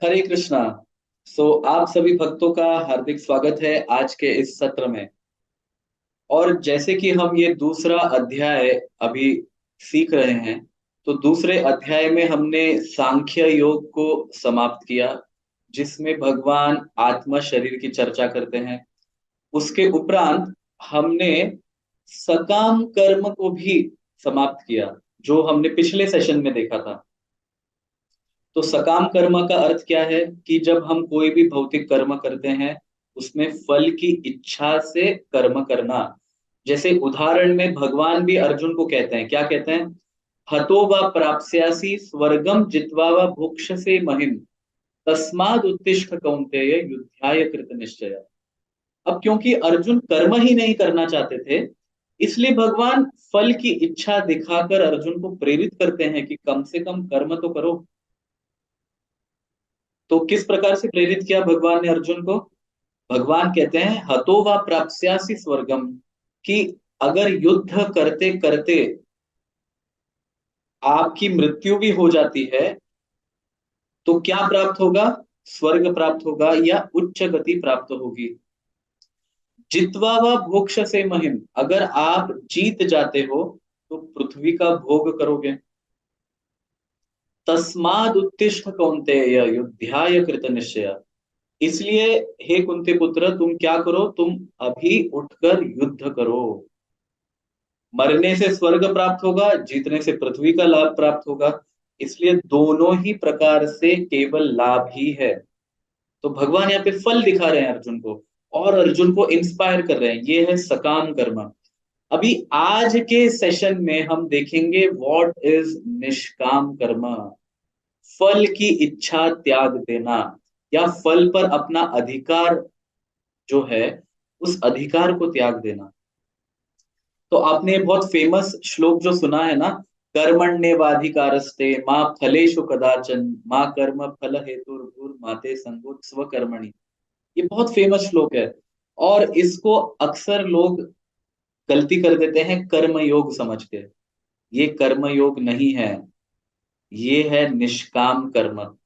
हरे कृष्णा। आप सभी भक्तों का हार्दिक स्वागत है आज के इस सत्र में। और जैसे कि हम ये दूसरा अध्याय अभी सीख रहे हैं, तो दूसरे अध्याय में हमने सांख्य योग को समाप्त किया, जिसमें भगवान आत्मा शरीर की चर्चा करते हैं। उसके उपरांत हमने सकाम कर्म को भी समाप्त किया, जो हमने पिछले सेशन में देखा था। तो सकाम कर्म का अर्थ क्या है कि जब हम कोई भी भौतिक कर्म करते हैं, उसमें फल की इच्छा से कर्म करना। जैसे उदाहरण में भगवान भी अर्जुन को कहते हैं, क्या कहते हैं? हतो वा प्राप्स्यासि स्वर्गम जित्वा वा भुक्षसे महिम, तस्माद उत्तिष्ठ कौन्तेय युद्धाय कृत निश्चय। अब क्योंकि अर्जुन कर्म ही नहीं करना चाहते थे, इसलिए भगवान फल की इच्छा दिखाकर अर्जुन को प्रेरित करते हैं कि कम से कम कर्म तो करो। तो किस प्रकार से प्रेरित किया भगवान ने अर्जुन को? भगवान कहते हैं हतो वा प्राप्स्यासि स्वर्गम, कि अगर युद्ध करते करते आपकी मृत्यु भी हो जाती है, तो क्या प्राप्त होगा? स्वर्ग प्राप्त होगा या उच्च गति प्राप्त होगी। जित्वा वा भोक्ष से महिम, अगर आप जीत जाते हो तो पृथ्वी का भोग करोगे। तस्माद उत्तिष्ठ कौन्तेय युद्धाय कृत निश्चय, इसलिए हे कुंती पुत्र, तुम क्या करो, तुम अभी उठकर युद्ध करो। मरने से स्वर्ग प्राप्त होगा, जीतने से पृथ्वी का लाभ प्राप्त होगा, इसलिए दोनों ही प्रकार से केवल लाभ ही है। तो भगवान यहाँ पे फल दिखा रहे हैं अर्जुन को, और अर्जुन को इंस्पायर कर रहे हैं। ये है सकाम कर्म। अभी आज के सेशन में हम देखेंगे व्हाट इज निष्काम कर्म। फल की इच्छा त्याग देना, या फल पर अपना अधिकार जो है, उस अधिकार को त्याग देना। तो आपने बहुत फेमस श्लोक जो सुना है ना, कर्मण्येवाधिकारस्ते माँ फलेषु कदाचन माँ कर्म फल हेतुर्भुर्माते संगोत स्वकर्मणि। ये बहुत फेमस श्लोक है, और इसको अक्सर लोग गलती कर देते हैं कर्म योग समझ के। ये कर्म योग नहीं है, ये है निष्काम कर्म।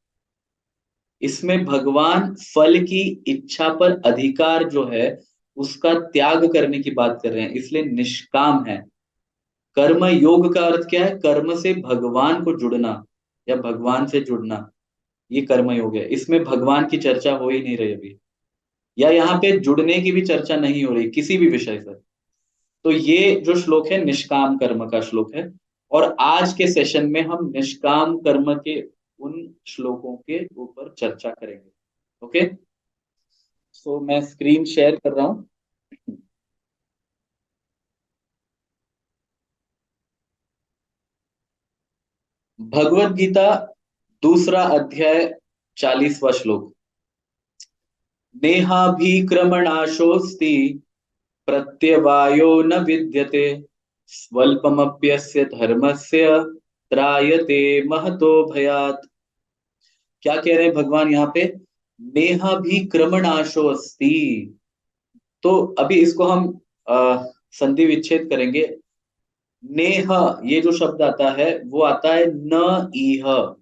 इसमें भगवान फल की इच्छा पर अधिकार जो है, उसका त्याग करने की बात कर रहे हैं, इसलिए निष्काम है। कर्म योग का अर्थ क्या है? कर्म से भगवान को जुड़ना, या भगवान से जुड़ना, ये कर्म योग है। इसमें भगवान की चर्चा हो ही नहीं रही अभी, या यहाँ पे जुड़ने की भी चर्चा नहीं हो रही किसी भी विषय से। तो ये जो श्लोक है निष्काम कर्म का श्लोक है, और आज के सेशन में हम निष्काम कर्म के उन श्लोकों के ऊपर चर्चा करेंगे। ओके, सो मैं स्क्रीन शेयर कर रहा हूं। भगवत गीता दूसरा अध्याय 40वां श्लोक। नेहाभिक्रमणाशोऽस्ति प्रत्यवायो न विद्यते, स्वल्पमप्यस्य धर्मस्य त्रायते महतो भयात्। क्या कह रहे हैं भगवान यहाँ पे? नेहाभिक्रमणाशोऽस्ति। तो अभी इसको हम संधि विच्छेद करेंगे। नेह, ये जो शब्द आता है वो आता है न इह,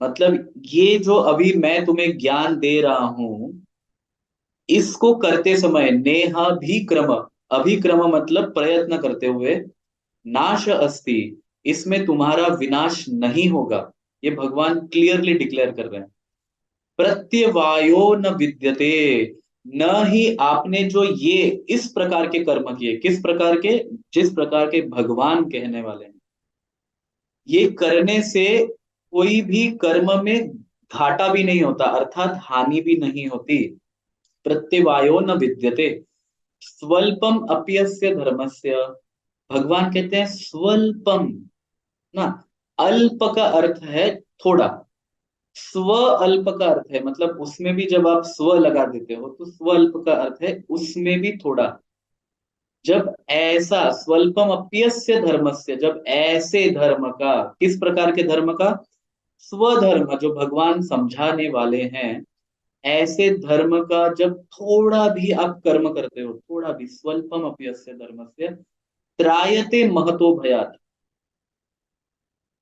मतलब ये जो अभी मैं तुम्हें ज्ञान दे रहा हूं, इसको करते समय नेहा भी क्रम, अभिक्रम मतलब प्रयत्न करते हुए, नाश अस्ति, इसमें तुम्हारा विनाश नहीं होगा। ये भगवान क्लियरली डिक्लेयर कर रहे हैं। प्रत्यवायो न विद्यते, न ही आपने जो ये इस प्रकार के कर्म किए, किस प्रकार के? जिस प्रकार के भगवान कहने वाले हैं, ये करने से कोई भी कर्म में घाटा भी नहीं होता, अर्थात हानि भी नहीं होती। प्रत्यवायो न विद्यते, स्वल्पम अप्यस्य धर्मस्य। भगवान कहते हैं स्वल्पम ना, अल्प का अर्थ है थोड़ा, स्व अल्प का अर्थ है, मतलब उसमें भी जब आप स्व लगा देते हो तो स्वल्प का अर्थ है उसमें भी थोड़ा। जब ऐसा स्वल्पम अप्यस्य धर्मस्य, जब ऐसे धर्म का, किस प्रकार के धर्म का? स्वधर्म, जो भगवान समझाने वाले हैं, ऐसे धर्म का जब थोड़ा भी आप कर्म करते हो, थोड़ा भी, स्वल्पम अपयस्य धर्मस्य त्रायते महतो भयात,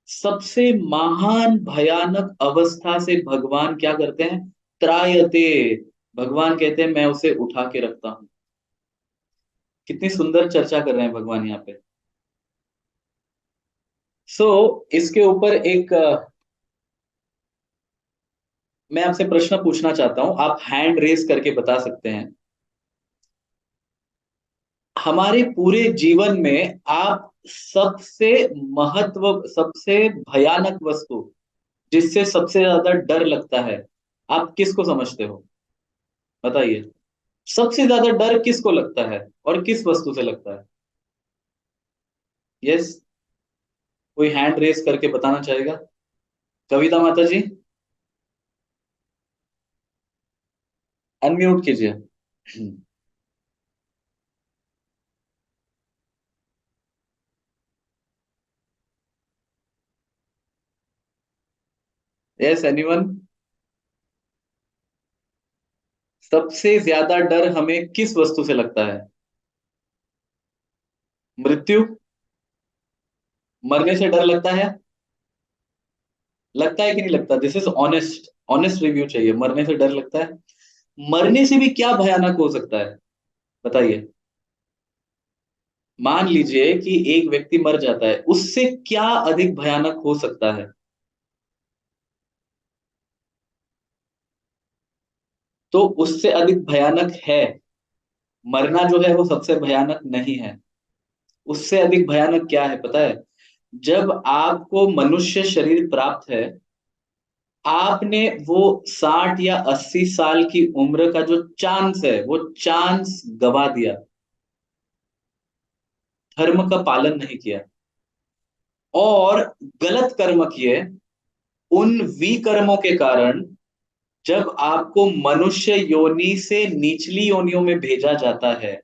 सबसे महान भयानक अवस्था से भगवान क्या करते हैं? त्रायते। भगवान कहते हैं मैं उसे उठा के रखता हूं। कितनी सुंदर चर्चा कर रहे हैं भगवान यहाँ पे। सो इसके ऊपर एक मैं आपसे प्रश्न पूछना चाहता हूं, आप हैंड रेस करके बता सकते हैं। हमारे पूरे जीवन में आप सबसे सबसे भयानक वस्तु जिससे सबसे ज्यादा डर लगता है, आप किसको समझते हो? बताइए। सबसे ज्यादा डर किसको लगता है और किस वस्तु से लगता है? यस। कोई हैंड रेस करके बताना चाहेगा? कविता माता जी, अनम्यूट कीजिए। Yes, anyone? सबसे ज्यादा डर हमें किस वस्तु से लगता है? मृत्यु। मरने से डर लगता है? लगता है कि नहीं लगता? This is honest, honest review चाहिए। मरने से डर लगता है? मरने से भी क्या भयानक हो सकता है? बताइए। मान लीजिए कि एक व्यक्ति मर जाता है, उससे क्या अधिक भयानक हो सकता है? तो उससे अधिक भयानक है। मरना जो है वो सबसे भयानक नहीं है। उससे अधिक भयानक क्या है पता है? जब आपको मनुष्य शरीर प्राप्त है, आपने वो 60 या 80 साल की उम्र का जो चांस है, वो चांस गवा दिया। धर्म का पालन नहीं किया और गलत कर्म किए। उन विकर्मों के कारण जब आपको मनुष्य योनि से निचली योनियों में भेजा जाता है,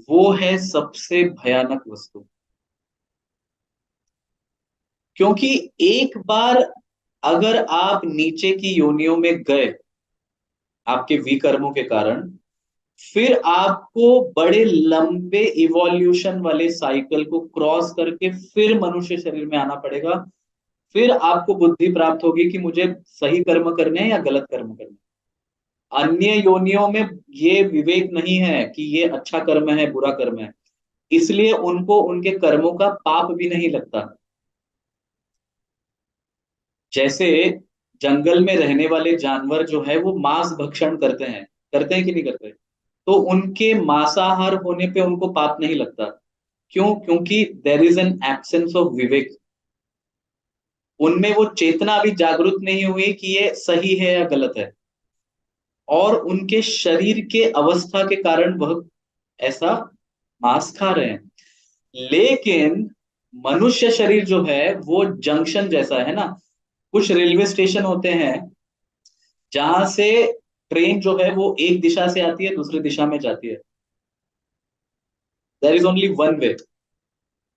वो है सबसे भयानक वस्तु। क्योंकि एक बार अगर आप नीचे की योनियों में गए आपके विकर्मों के कारण, फिर आपको बड़े लंबे इवोल्यूशन वाले साइकिल को क्रॉस करके फिर मनुष्य शरीर में आना पड़ेगा। फिर आपको बुद्धि प्राप्त होगी कि मुझे सही कर्म करने हैं या गलत कर्म करने हैं। अन्य योनियों में ये विवेक नहीं है कि ये अच्छा कर्म है बुरा कर्म है, इसलिए उनको उनके कर्मों का पाप भी नहीं लगता। जैसे जंगल में रहने वाले जानवर जो है वो मांस भक्षण करते हैं कि नहीं करते? तो उनके मांसाहार होने पे उनको पाप नहीं लगता। क्यों? क्योंकि there is an absence of vivek. उनमें वो चेतना अभी जागृत नहीं हुई कि ये सही है या गलत है, और उनके शरीर के अवस्था के कारण वह ऐसा मांस खा रहे हैं। लेकिन मनुष्य शरीर जो है वो जंक्शन जैसा है ना। कुछ रेलवे स्टेशन होते हैं जहां से ट्रेन जो है वो एक दिशा से आती है, दूसरी दिशा में जाती है। There is only one way.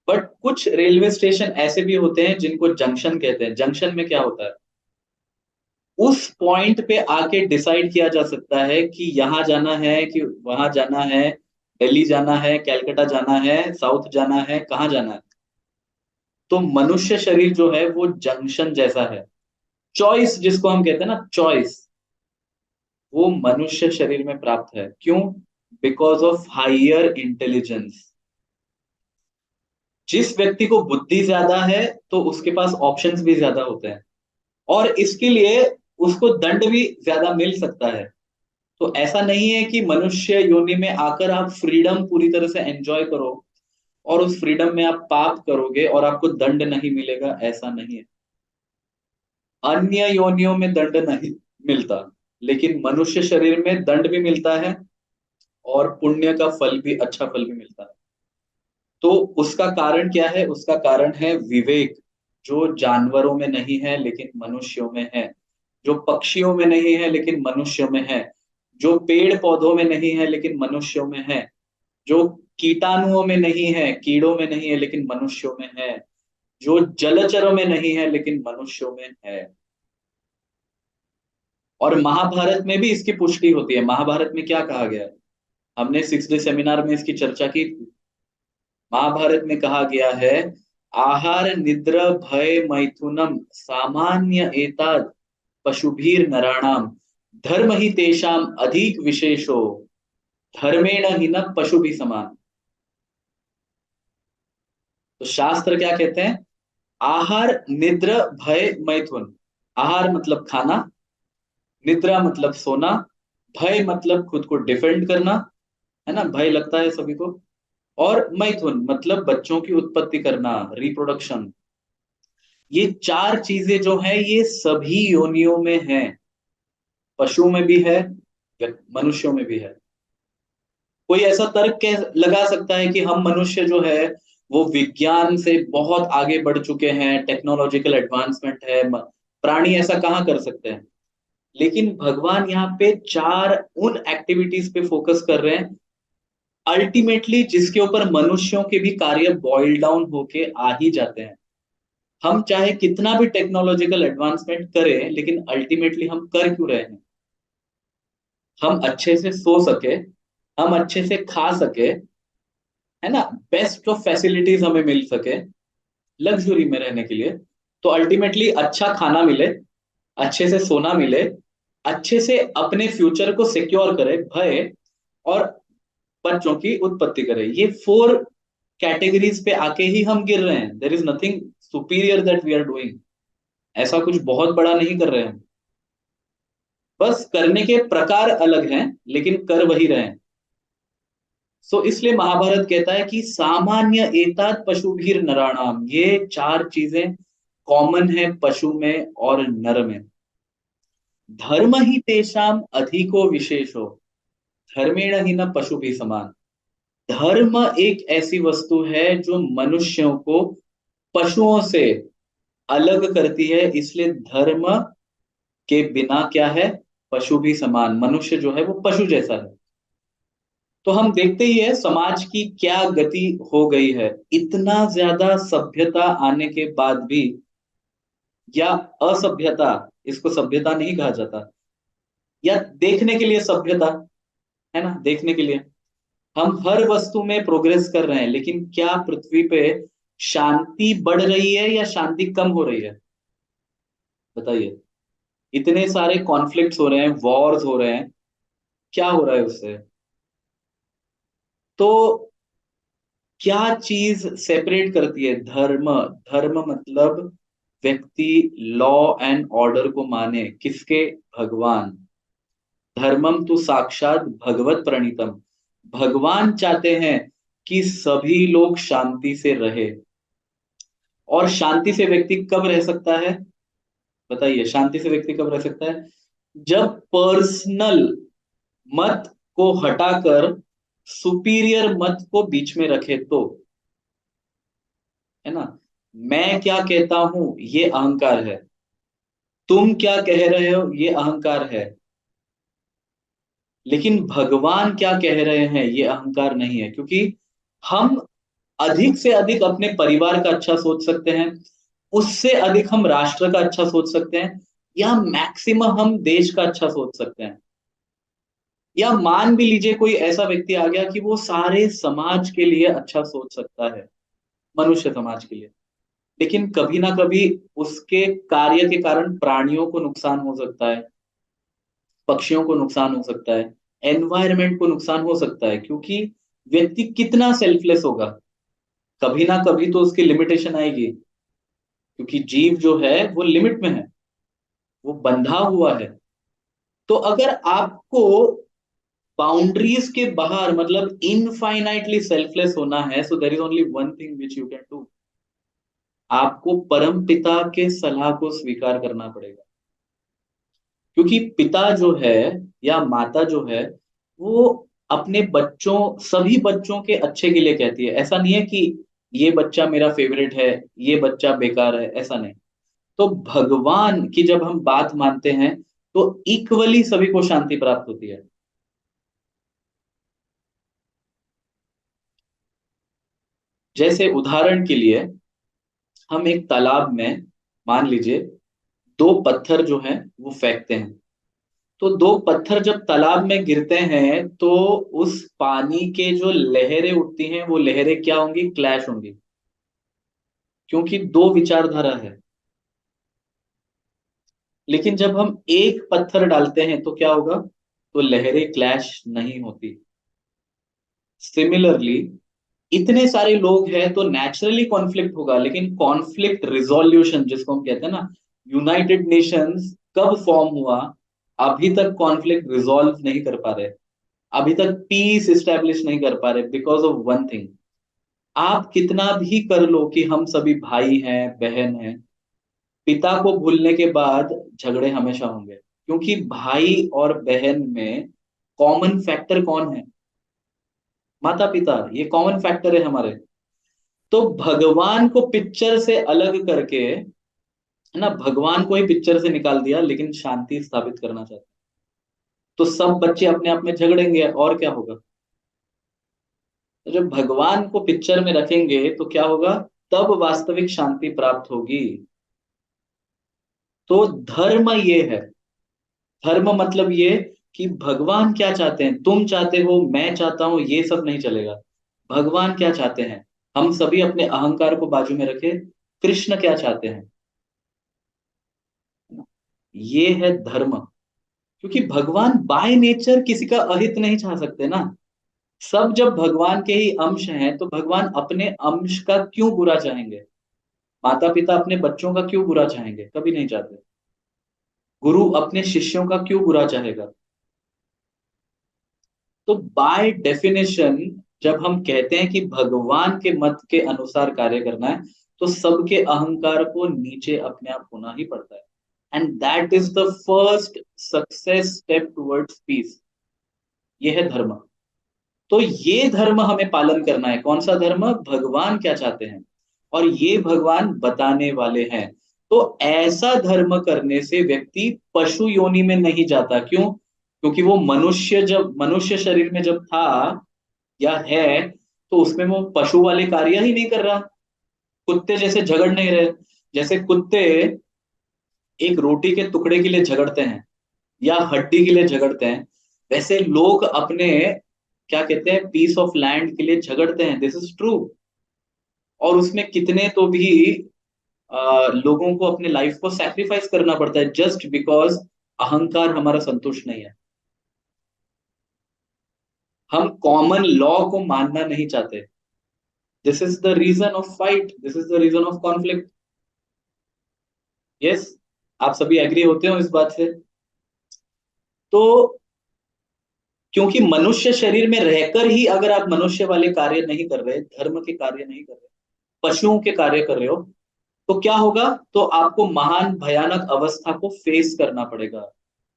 But कुछ रेलवे स्टेशन ऐसे भी होते हैं जिनको जंक्शन कहते हैं। जंक्शन में क्या होता है? उस पॉइंट पे आके डिसाइड किया जा सकता है कि यहां जाना है कि वहां जाना है, दिल्ली जाना है, कैलकाटा जाना है, साउथ जाना है, कहाँ जाना है। तो मनुष्य शरीर जो है वो जंक्शन जैसा है। चॉइस जिसको हम कहते हैं ना, चॉइस, वो मनुष्य शरीर में प्राप्त है। क्यों? Because of higher intelligence. जिस व्यक्ति को बुद्धि ज्यादा है तो उसके पास ऑप्शंस भी ज्यादा होते हैं, और इसके लिए उसको दंड भी ज्यादा मिल सकता है। तो ऐसा नहीं है कि मनुष्य योनि में आकर आप फ्रीडम पूरी तरह से एंजॉय करो और उस फ्रीडम में आप पाप करोगे और आपको दंड नहीं मिलेगा, ऐसा नहीं है। अन्य योनियों में दंड नहीं मिलता, लेकिन मनुष्य शरीर में दंड भी मिलता है और पुण्य का फल भी, अच्छा फल भी मिलता है। तो उसका कारण क्या है? उसका कारण है विवेक, जो जानवरों में नहीं है लेकिन मनुष्यों में है, जो पक्षियों में नहीं है लेकिन मनुष्यों में है, जो पेड़ पौधों में नहीं है लेकिन मनुष्यों में है, जो कीटाणुओं में नहीं है, कीड़ों में नहीं है लेकिन मनुष्यों में है, जो जलचरों में नहीं है लेकिन मनुष्यों में है। और महाभारत में भी इसकी पुष्टि होती है। महाभारत में क्या कहा गया है? हमने 6 डे सेमिनार में इसकी चर्चा की थी। महाभारत में कहा गया है आहार निद्रा भय मैथुनम सामान्य एताद पशुभीर नराणाम धर्म ही तेषाम अधिक विशेषो धर्मेण ही न पशु भी समान। तो शास्त्र क्या कहते हैं? आहार निद्रा भय मैथुन। आहार मतलब खाना, निद्रा मतलब सोना, भय मतलब खुद को डिफेंड करना, है ना, भय लगता है सभी को, और मैथुन मतलब बच्चों की उत्पत्ति करना, रिप्रोडक्शन। ये चार चीजें जो है ये सभी योनियों में है, पशु में भी है, मनुष्यों में भी है। कोई ऐसा तर्क कह लगा सकता है कि हम मनुष्य जो है वो विज्ञान से बहुत आगे बढ़ चुके हैं, टेक्नोलॉजिकल एडवांसमेंट है, प्राणी ऐसा कहाँ कर सकते हैं? लेकिन भगवान यहाँ पे चार उन एक्टिविटीज पे फोकस कर रहे हैं अल्टीमेटली जिसके ऊपर मनुष्यों के भी कार्य बॉइल डाउन होके आ ही जाते हैं। हम चाहे कितना भी टेक्नोलॉजिकल एडवांसमेंट करें, लेकिन अल्टीमेटली हम कर क्यों रहे हैं? हम अच्छे से सो सके, हम अच्छे से खा सके, है ना, बेस्ट ऑफ फैसिलिटीज हमें मिल सके लग्जरी में रहने के लिए, तो अल्टीमेटली अच्छा खाना मिले, अच्छे से सोना मिले, अच्छे से अपने फ्यूचर को सिक्योर करे, भय और बच्चों की उत्पत्ति करे। ये फोर कैटेगरीज पे आके ही हम गिर रहे हैं। There is nothing superior that we are doing. ऐसा कुछ बहुत बड़ा नहीं कर रहे हैं, बस करने के प्रकार अलग हैं लेकिन कर वही रहे हैं। सो इसलिए महाभारत कहता है कि सामान्य एतात पशुभीर नराणाम, ये चार चीजें कॉमन है पशु में और नर में। धर्म ही तेषाम अधिको विशेषो धर्मेण ही न पशु भी समान। धर्म एक ऐसी वस्तु है जो मनुष्यों को पशुओं से अलग करती है, इसलिए धर्म के बिना क्या है, पशु भी समान, मनुष्य जो है वो पशु जैसा है। तो हम देखते ही है समाज की क्या गति हो गई है, इतना ज्यादा सभ्यता आने के बाद भी, या असभ्यता, इसको सभ्यता नहीं कहा जाता, या देखने के लिए सभ्यता, है ना, देखने के लिए हम हर वस्तु में प्रोग्रेस कर रहे हैं, लेकिन क्या पृथ्वी पे शांति बढ़ रही है या शांति कम हो रही है? बताइए। इतने सारे कॉन्फ्लिक्ट्स हो रहे हैं, वॉर्स हो रहे हैं, क्या हो रहा है उससे? तो क्या चीज सेपरेट करती है? धर्म। धर्म मतलब व्यक्ति लॉ एंड ऑर्डर को माने, किसके? भगवान। धर्मम तो साक्षात भगवत प्रणीतम। भगवान चाहते हैं कि सभी लोग शांति से रहे। और शांति से व्यक्ति कब रह सकता है? बताइए, शांति से व्यक्ति कब रह सकता है? जब पर्सनल मत को हटाकर सुपीरियर मत को बीच में रखे तो, है ना। मैं क्या कहता हूं ये अहंकार है, तुम क्या कह रहे हो ये अहंकार है, लेकिन भगवान क्या कह रहे हैं ये अहंकार नहीं है। क्योंकि हम अधिक से अधिक अपने परिवार का अच्छा सोच सकते हैं, उससे अधिक हम राष्ट्र का अच्छा सोच सकते हैं, या मैक्सिमम हम देश का अच्छा सोच सकते हैं। या मान भी लीजिए कोई ऐसा व्यक्ति आ गया कि वो सारे समाज के लिए अच्छा सोच सकता है, मनुष्य समाज के लिए, लेकिन कभी ना कभी उसके कार्य के कारण प्राणियों को नुकसान हो सकता है, पक्षियों को नुकसान हो सकता है, एनवायरनमेंट को नुकसान हो सकता है, क्योंकि व्यक्ति कितना सेल्फलेस होगा, कभी ना कभी तो उसकी लिमिटेशन आएगी। क्योंकि जीव जो है वो लिमिट में है, वो बंधा हुआ है। तो अगर आपको बाउंड्रीज के बाहर मतलब इनफाइनाइटली सेल्फलेस होना है, so there is only one thing which you can do, आपको परम पिता के सलाह को स्वीकार करना पड़ेगा। क्योंकि पिता जो है या माता जो है वो अपने बच्चों, सभी बच्चों के अच्छे के लिए कहती है। ऐसा नहीं है कि ये बच्चा मेरा फेवरेट है, ये बच्चा बेकार है, ऐसा नहीं। तो भगवान की जब हम बात मानते हैं तो इक्वली सभी को शांति प्राप्त होती है। जैसे उदाहरण के लिए हम एक तालाब में, मान लीजिए, दो पत्थर जो हैं वो फेंकते हैं, तो दो पत्थर जब तालाब में गिरते हैं तो उस पानी के जो लहरें उठती हैं वो लहरें क्या होंगी? क्लैश होंगी। क्योंकि दो विचारधारा है। लेकिन जब हम एक पत्थर डालते हैं तो क्या होगा? तो लहरें क्लैश नहीं होती। सिमिलरली, इतने सारे लोग हैं तो नेचुरली कॉन्फ्लिक्ट होगा, लेकिन कॉन्फ्लिक्ट रिजोल्यूशन जिसको हम कहते हैं ना, यूनाइटेड नेशंस कब फॉर्म हुआ? अभी तक कॉन्फ्लिक्ट रिजॉल्व नहीं कर पा रहे, अभी तक पीस एस्टेब्लिश नहीं कर पा रहे, बिकॉज ऑफ वन थिंग। आप कितना भी कर लो कि हम सभी भाई हैं बहन हैं, पिता को भूलने के बाद झगड़े हमेशा होंगे, क्योंकि भाई और बहन में कॉमन फैक्टर कौन है? माता पिता, ये कॉमन फैक्टर है हमारे। तो भगवान को पिक्चर से अलग करके, है ना, भगवान को ही पिक्चर से निकाल दिया, लेकिन शांति स्थापित करना चाहते हैं। तो सब बच्चे अपने आप में झगड़ेंगे और क्या होगा? तो जब भगवान को पिक्चर में रखेंगे तो क्या होगा? तब वास्तविक शांति प्राप्त होगी। तो धर्म ये है। धर्म मतलब ये कि भगवान क्या चाहते हैं, तुम चाहते हो, मैं चाहता हूं, ये सब नहीं चलेगा। भगवान क्या चाहते हैं, हम सभी अपने अहंकार को बाजू में रखे, कृष्ण क्या चाहते हैं, ये है धर्म। क्योंकि भगवान बाय नेचर किसी का अहित नहीं चाह सकते ना। सब जब भगवान के ही अंश हैं तो भगवान अपने अंश का क्यों बुरा चाहेंगे? माता पिता अपने बच्चों का क्यों बुरा चाहेंगे? कभी नहीं चाहते। गुरु अपने शिष्यों का क्यों बुरा चाहेगा? तो बाय डेफिनेशन, जब हम कहते हैं कि भगवान के मत के अनुसार कार्य करना है, तो सबके अहंकार को नीचे अपने आप होना ही पड़ता है। And that is the first success step towards peace. ये है धर्म। तो ये धर्म हमें पालन करना है। कौन सा धर्म? भगवान क्या चाहते हैं, और ये भगवान बताने वाले हैं। तो ऐसा धर्म करने से व्यक्ति पशु योनि में नहीं जाता। क्यों? क्योंकि वो मनुष्य, जब मनुष्य शरीर में जब था या है, तो उसमें वो पशु वाले कार्य ही नहीं कर रहा। कुत्ते जैसे झगड़ नहीं रहे। जैसे कुत्ते एक रोटी के टुकड़े के लिए झगड़ते हैं या हड्डी के लिए झगड़ते हैं, वैसे लोग अपने, क्या कहते हैं, पीस ऑफ लैंड के लिए झगड़ते हैं। This is true. और उसमें कितने तो भी लोगों को अपने लाइफ को सैक्रिफाइस करना पड़ता है, जस्ट बिकॉज अहंकार हमारा संतुष्ट नहीं है। हम कॉमन लॉ को मानना नहीं चाहते। This is the reason of fight, this is the reason of conflict. Yes, आप सभी एग्री होते हो इस बात से? तो क्योंकि मनुष्य शरीर में रहकर ही अगर आप मनुष्य वाले कार्य नहीं कर रहे, धर्म के कार्य नहीं कर रहे, पशुओं के कार्य कर रहे हो, तो क्या होगा? तो आपको महान भयानक अवस्था को फेस करना पड़ेगा।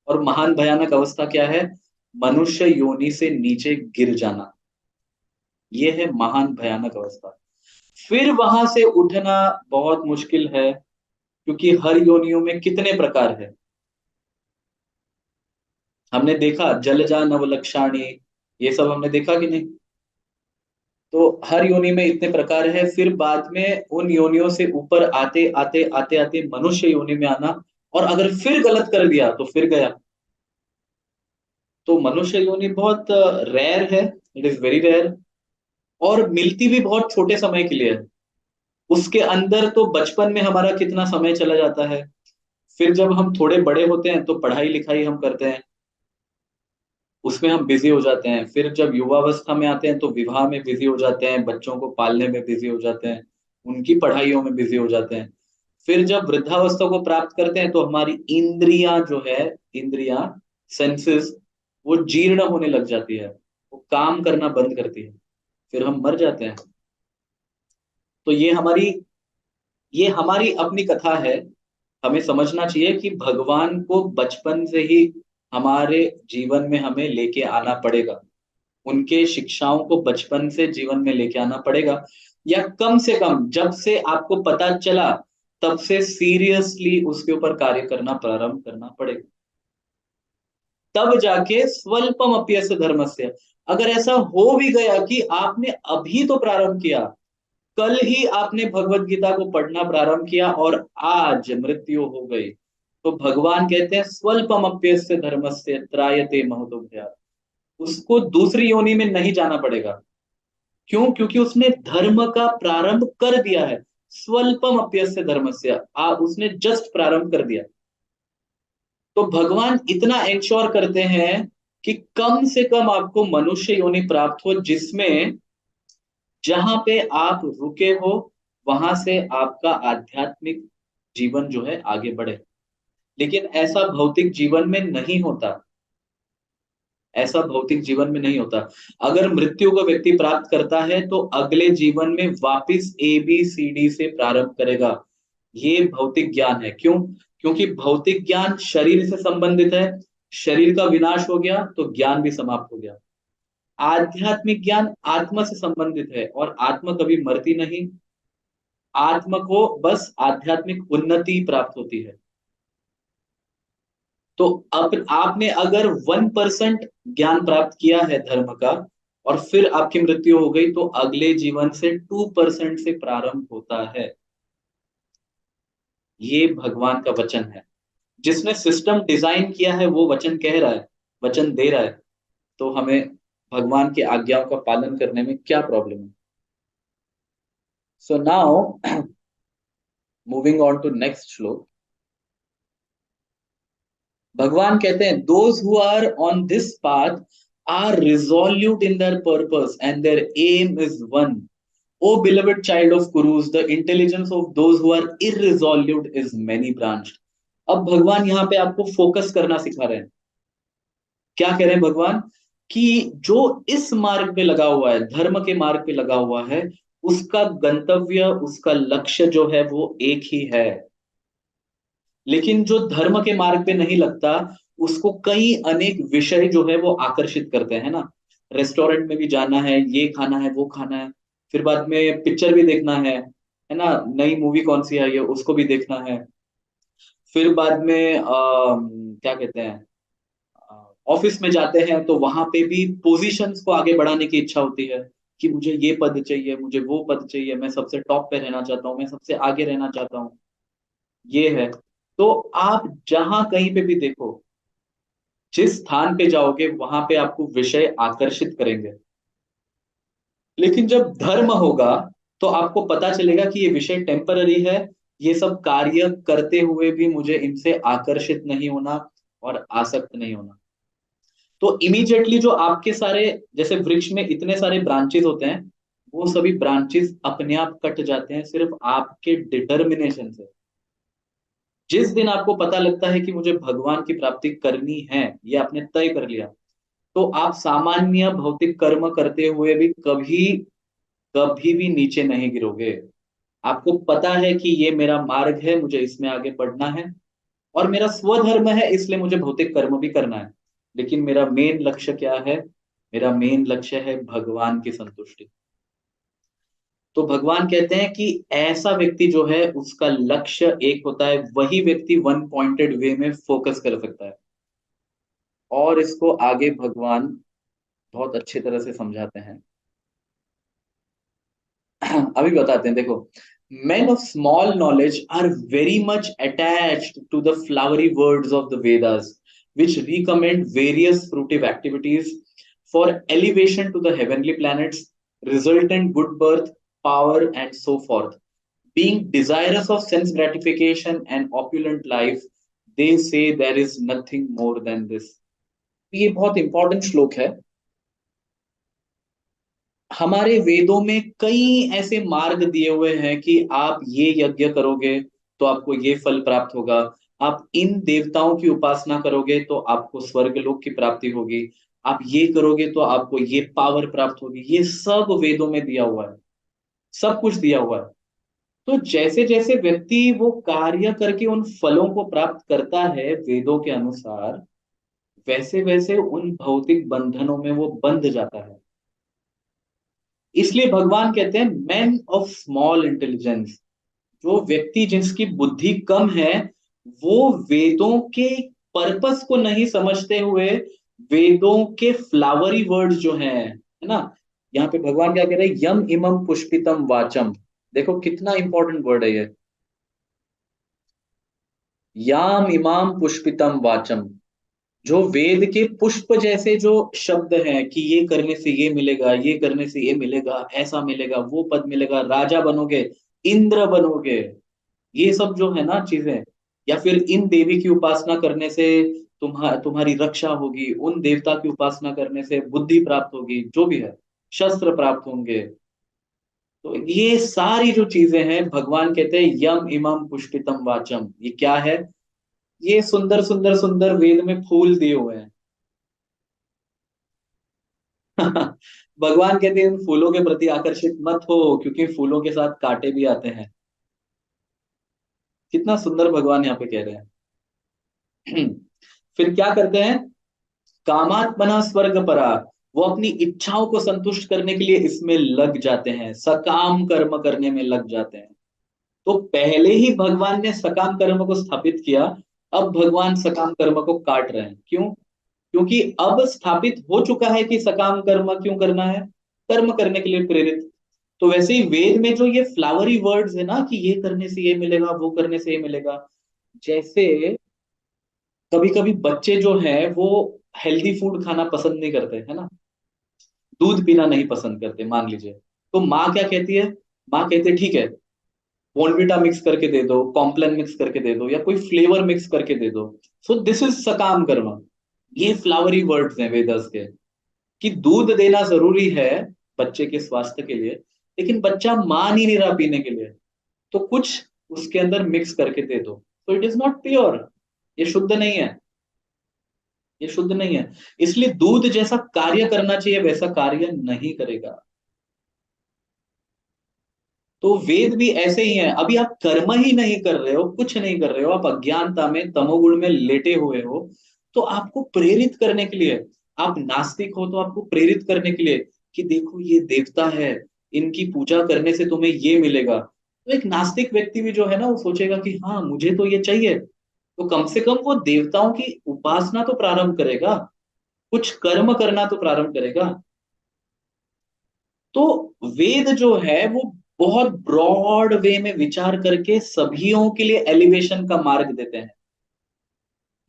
और महान भयानक अवस्था क्या है? मनुष्य योनि से नीचे गिर जाना। ये है महान भयानक अवस्था। फिर वहां से उठना बहुत मुश्किल है, क्योंकि हर योनियों में कितने प्रकार है। हमने देखा जलजा नवलक्षाणी, ये सब हमने देखा कि नहीं? तो हर योनि में इतने प्रकार है। फिर बाद में उन योनियों से ऊपर आते आते आते आते मनुष्य योनि में आना, और अगर फिर गलत कर दिया तो फिर गया। तो मनुष्य योनि बहुत रेयर है, इट इज वेरी रेयर। और मिलती भी बहुत छोटे समय के लिए है। उसके अंदर तो बचपन में हमारा कितना समय चला जाता है, फिर जब हम थोड़े बड़े होते हैं तो पढ़ाई लिखाई हम करते हैं, उसमें हम बिजी हो जाते हैं। फिर जब युवावस्था में आते हैं तो विवाह में बिजी हो जाते हैं, बच्चों को पालने में बिजी हो जाते हैं, उनकी पढ़ाइयों में बिजी हो जाते हैं। फिर जब वृद्धावस्था को प्राप्त करते हैं तो हमारी इंद्रियां जो है, इंद्रियां, सेंसेस, वो जीर्ण होने लग जाती है, वो काम करना बंद करती है, फिर हम मर जाते हैं। तो ये हमारी अपनी कथा है। हमें समझना चाहिए कि भगवान को बचपन से ही हमारे जीवन में हमें लेके आना पड़ेगा। उनके शिक्षाओं को बचपन से जीवन में लेके आना पड़ेगा, या कम से कम जब से आपको पता चला तब से सीरियसली उसके ऊपर कार्य करना प्रारंभ करना पड़ेगा। तब जाके स्वल्पम अप्यस्य धर्मस्य। अगर ऐसा हो भी गया कि आपने अभी तो प्रारंभ किया, कल ही आपने भगवत गीता को पढ़ना प्रारंभ किया और आज मृत्यु हो गई, तो भगवान कहते हैं स्वल्पम अप्यस्य धर्मस्य त्रायते महतो भयात्। उसको दूसरी योनि में नहीं जाना पड़ेगा। क्यों? क्योंकि उसने धर्म का प्रारंभ कर दिया है। स्वल्पम अप्यस्य धर्मस्य, उसने जस्ट प्रारंभ कर दिया। तो भगवान इतना इंश्योर करते हैं कि कम से कम आपको मनुष्य योनि प्राप्त हो, जिसमें जहां पे आप रुके हो वहां से आपका आध्यात्मिक जीवन जो है आगे बढ़े। लेकिन ऐसा भौतिक जीवन में नहीं होता, ऐसा भौतिक जीवन में नहीं होता। अगर मृत्यु को व्यक्ति प्राप्त करता है तो अगले जीवन में वापिस ABCD से प्रारंभ करेगा। ये भौतिक ज्ञान है। क्यों? क्योंकि भौतिक ज्ञान शरीर से संबंधित है, शरीर का विनाश हो गया तो ज्ञान भी समाप्त हो गया। आध्यात्मिक ज्ञान आत्मा से संबंधित है और आत्मा कभी मरती नहीं, आत्मा को बस आध्यात्मिक उन्नति प्राप्त होती है। तो अब आपने अगर 1% ज्ञान प्राप्त किया है धर्म का और फिर आपकी मृत्यु हो गई, तो अगले जीवन से 2% से प्रारंभ होता है। ये भगवान का वचन है। जिसने सिस्टम डिजाइन किया है वो वचन कह रहा है, वचन दे रहा है, तो हमें भगवान की आज्ञाओं का पालन करने में क्या प्रॉब्लम है? So now moving on to next shloka. भगवान कहते हैं, those who are on this path are resolute in their purpose and their aim is one. O beloved child of Kurus, the intelligence of those who are irresolute is many branched. अब भगवान यहाँ पे आपको focus करना सिखा रहे हैं। क्या कह रहे हैं भगवान? कि जो इस मार्ग पे लगा हुआ है, धर्म के मार्ग पे लगा हुआ है, उसका गंतव्य, उसका लक्ष्य जो है वो एक ही है। लेकिन जो धर्म के मार्ग पे नहीं लगता, उसको कई अनेक विषय जो है वो आकर्षित करते हैं ना। रेस्टोरेंट में भी जाना है, ये खाना है, वो खाना है, फिर बाद में पिक्चर भी देखना है ना, नई मूवी कौन सी आई है उसको भी देखना है। फिर बाद में क्या कहते हैं, ऑफिस में जाते हैं तो वहां पे भी पोजीशंस को आगे बढ़ाने की इच्छा होती है कि मुझे ये पद चाहिए, मुझे वो पद चाहिए, मैं सबसे टॉप पे रहना चाहता हूँ, मैं सबसे आगे रहना चाहता हूँ। ये है। तो आप जहां कहीं पे भी देखो, जिस स्थान पे जाओगे वहां पे आपको विषय आकर्षित करेंगे। लेकिन जब धर्म होगा तो आपको पता चलेगा कि ये विषय टेम्पररी है, ये सब कार्य करते हुए भी मुझे इनसे आकर्षित नहीं होना और आसक्त नहीं होना। तो इमीडिएटली जो आपके सारे, जैसे वृक्ष में इतने सारे ब्रांचेस होते हैं, वो सभी ब्रांचेस अपने आप कट जाते हैं सिर्फ आपके डिटर्मिनेशन से। जिस दिन आपको पता लगता है कि मुझे भगवान की प्राप्ति करनी है, ये आपने तय कर लिया, तो आप सामान्य भौतिक कर्म करते हुए भी कभी कभी भी नीचे नहीं गिरोगे। आपको पता है कि ये मेरा मार्ग है, मुझे इसमें आगे बढ़ना है, और मेरा स्वधर्म है, इसलिए मुझे भौतिक कर्म भी करना है। लेकिन मेरा मेन लक्ष्य क्या है? मेरा मेन लक्ष्य है भगवान की संतुष्टि। तो भगवान कहते हैं कि ऐसा व्यक्ति जो है उसका लक्ष्य एक होता है, वही व्यक्ति वन पॉइंटेड वे में फोकस कर सकता है। और इसको आगे भगवान बहुत अच्छी तरह से समझाते हैं। अभी बताते हैं, देखो। Men of small knowledge are very much attached to the flowery words of the Vedas, which recommend various fruitive activities for elevation to the heavenly planets, resultant good birth, power, and so forth. Being desirous of sense gratification and opulent life, they say there is nothing more than this. ये बहुत important श्लोक है। हमारे वेदों में कई ऐसे मार्ग दिए हुए हैं कि आप ये यज्ञ करोगे तो आपको ये फल प्राप्त होगा, आप इन देवताओं की उपासना करोगे तो आपको स्वर्गलोक की प्राप्ति होगी, आप ये करोगे तो आपको ये पावर प्राप्त होगी। ये सब वेदों में दिया हुआ है, सब कुछ दिया हुआ है। तो जैसे जैसे व्यक्ति वो कार्य करके उन फलों को प्राप्त करता है वेदों के अनुसार, वैसे वैसे उन भौतिक बंधनों में वो बंध जाता है। इसलिए भगवान कहते हैं, मैन ऑफ स्मॉल इंटेलिजेंस, जो व्यक्ति जिसकी बुद्धि कम है, वो वेदों के पर्पस को नहीं समझते हुए वेदों के फ्लावरी वर्ड्स जो हैं, है ना। यहाँ पे भगवान क्या कह रहे हैं? यम इमम पुष्पितम वाचम। देखो कितना इंपॉर्टेंट वर्ड है ये, याम इमाम पुष्पितम वाचम। जो वेद के पुष्प जैसे जो शब्द हैं कि ये करने से ये मिलेगा, ये करने से ये मिलेगा, ऐसा मिलेगा, वो पद मिलेगा, राजा बनोगे, इंद्र बनोगे। ये सब जो है ना चीजें, या फिर इन देवी की उपासना करने से तुम्हारी रक्षा होगी, उन देवता की उपासना करने से बुद्धि प्राप्त होगी, जो भी है, शस्त्र प्राप्त होंगे। तो ये सारी जो चीजें हैं, भगवान कहते हैं यम इमम पुष्पितम वाचम, ये क्या है? ये सुंदर सुंदर सुंदर वेद में फूल दिए हुए हैं। भगवान कहते हैं इन फूलों के प्रति आकर्षित मत हो, क्योंकि फूलों के साथ कांटे भी आते हैं। कितना सुंदर भगवान यहाँ पे कह रहे हैं। फिर क्या करते हैं? कामात्मना स्वर्ग परा, वो अपनी इच्छाओं को संतुष्ट करने के लिए इसमें लग जाते हैं, सकाम कर्म करने में लग जाते हैं। तो पहले ही भगवान ने सकाम कर्म को स्थापित किया, अब भगवान सकाम कर्म को काट रहे हैं। क्यों? क्योंकि अब स्थापित हो चुका है कि सकाम कर्म क्यों करना है, कर्म करने के लिए प्रेरित। तो वैसे ही वेद में जो ये फ्लावरी वर्ड्स है ना, कि ये करने से ये मिलेगा, वो करने से ये मिलेगा, जैसे कभी कभी बच्चे जो हैं वो हेल्दी फूड खाना पसंद नहीं करते है ना, दूध पीना नहीं पसंद करते मान लीजिए, तो माँ क्या कहती है? माँ कहती है ठीक है, बॉर्नविटा मिक्स करके दे दो, कॉम्प्लान मिक्स करके दे दो, या कोई फ्लेवर मिक्स करके दे दो। सो दिस इज सकाम कर्म। ये फ्लावरी वर्ड्स हैं वेदस के, कि दूध देना जरूरी है बच्चे के स्वास्थ्य के लिए, लेकिन बच्चा मान ही नहीं रहा पीने के लिए, तो कुछ उसके अंदर मिक्स करके दे दो, तो इट इज नॉट प्योर, ये शुद्ध नहीं है, ये शुद्ध नहीं है। इसलिए दूध जैसा कार्य करना चाहिए वैसा कार्य नहीं करेगा। तो वेद भी ऐसे ही है, अभी आप कर्म ही नहीं कर रहे हो, कुछ नहीं कर रहे हो, आप अज्ञानता में तमोगुण में लेटे हुए हो, तो आपको प्रेरित करने के लिए, आप नास्तिक हो तो आपको प्रेरित करने के लिए कि देखो ये देवता है, इनकी पूजा करने से तुम्हें ये मिलेगा, तो एक नास्तिक व्यक्ति भी जो है ना वो सोचेगा कि हाँ मुझे तो ये चाहिए, तो कम से कम वो देवताओं की उपासना तो प्रारंभ करेगा, कुछ कर्म करना तो प्रारंभ करेगा। तो वेद जो है वो बहुत ब्रॉड वे में विचार करके सभीयों के लिए एलिवेशन का मार्ग देते हैं।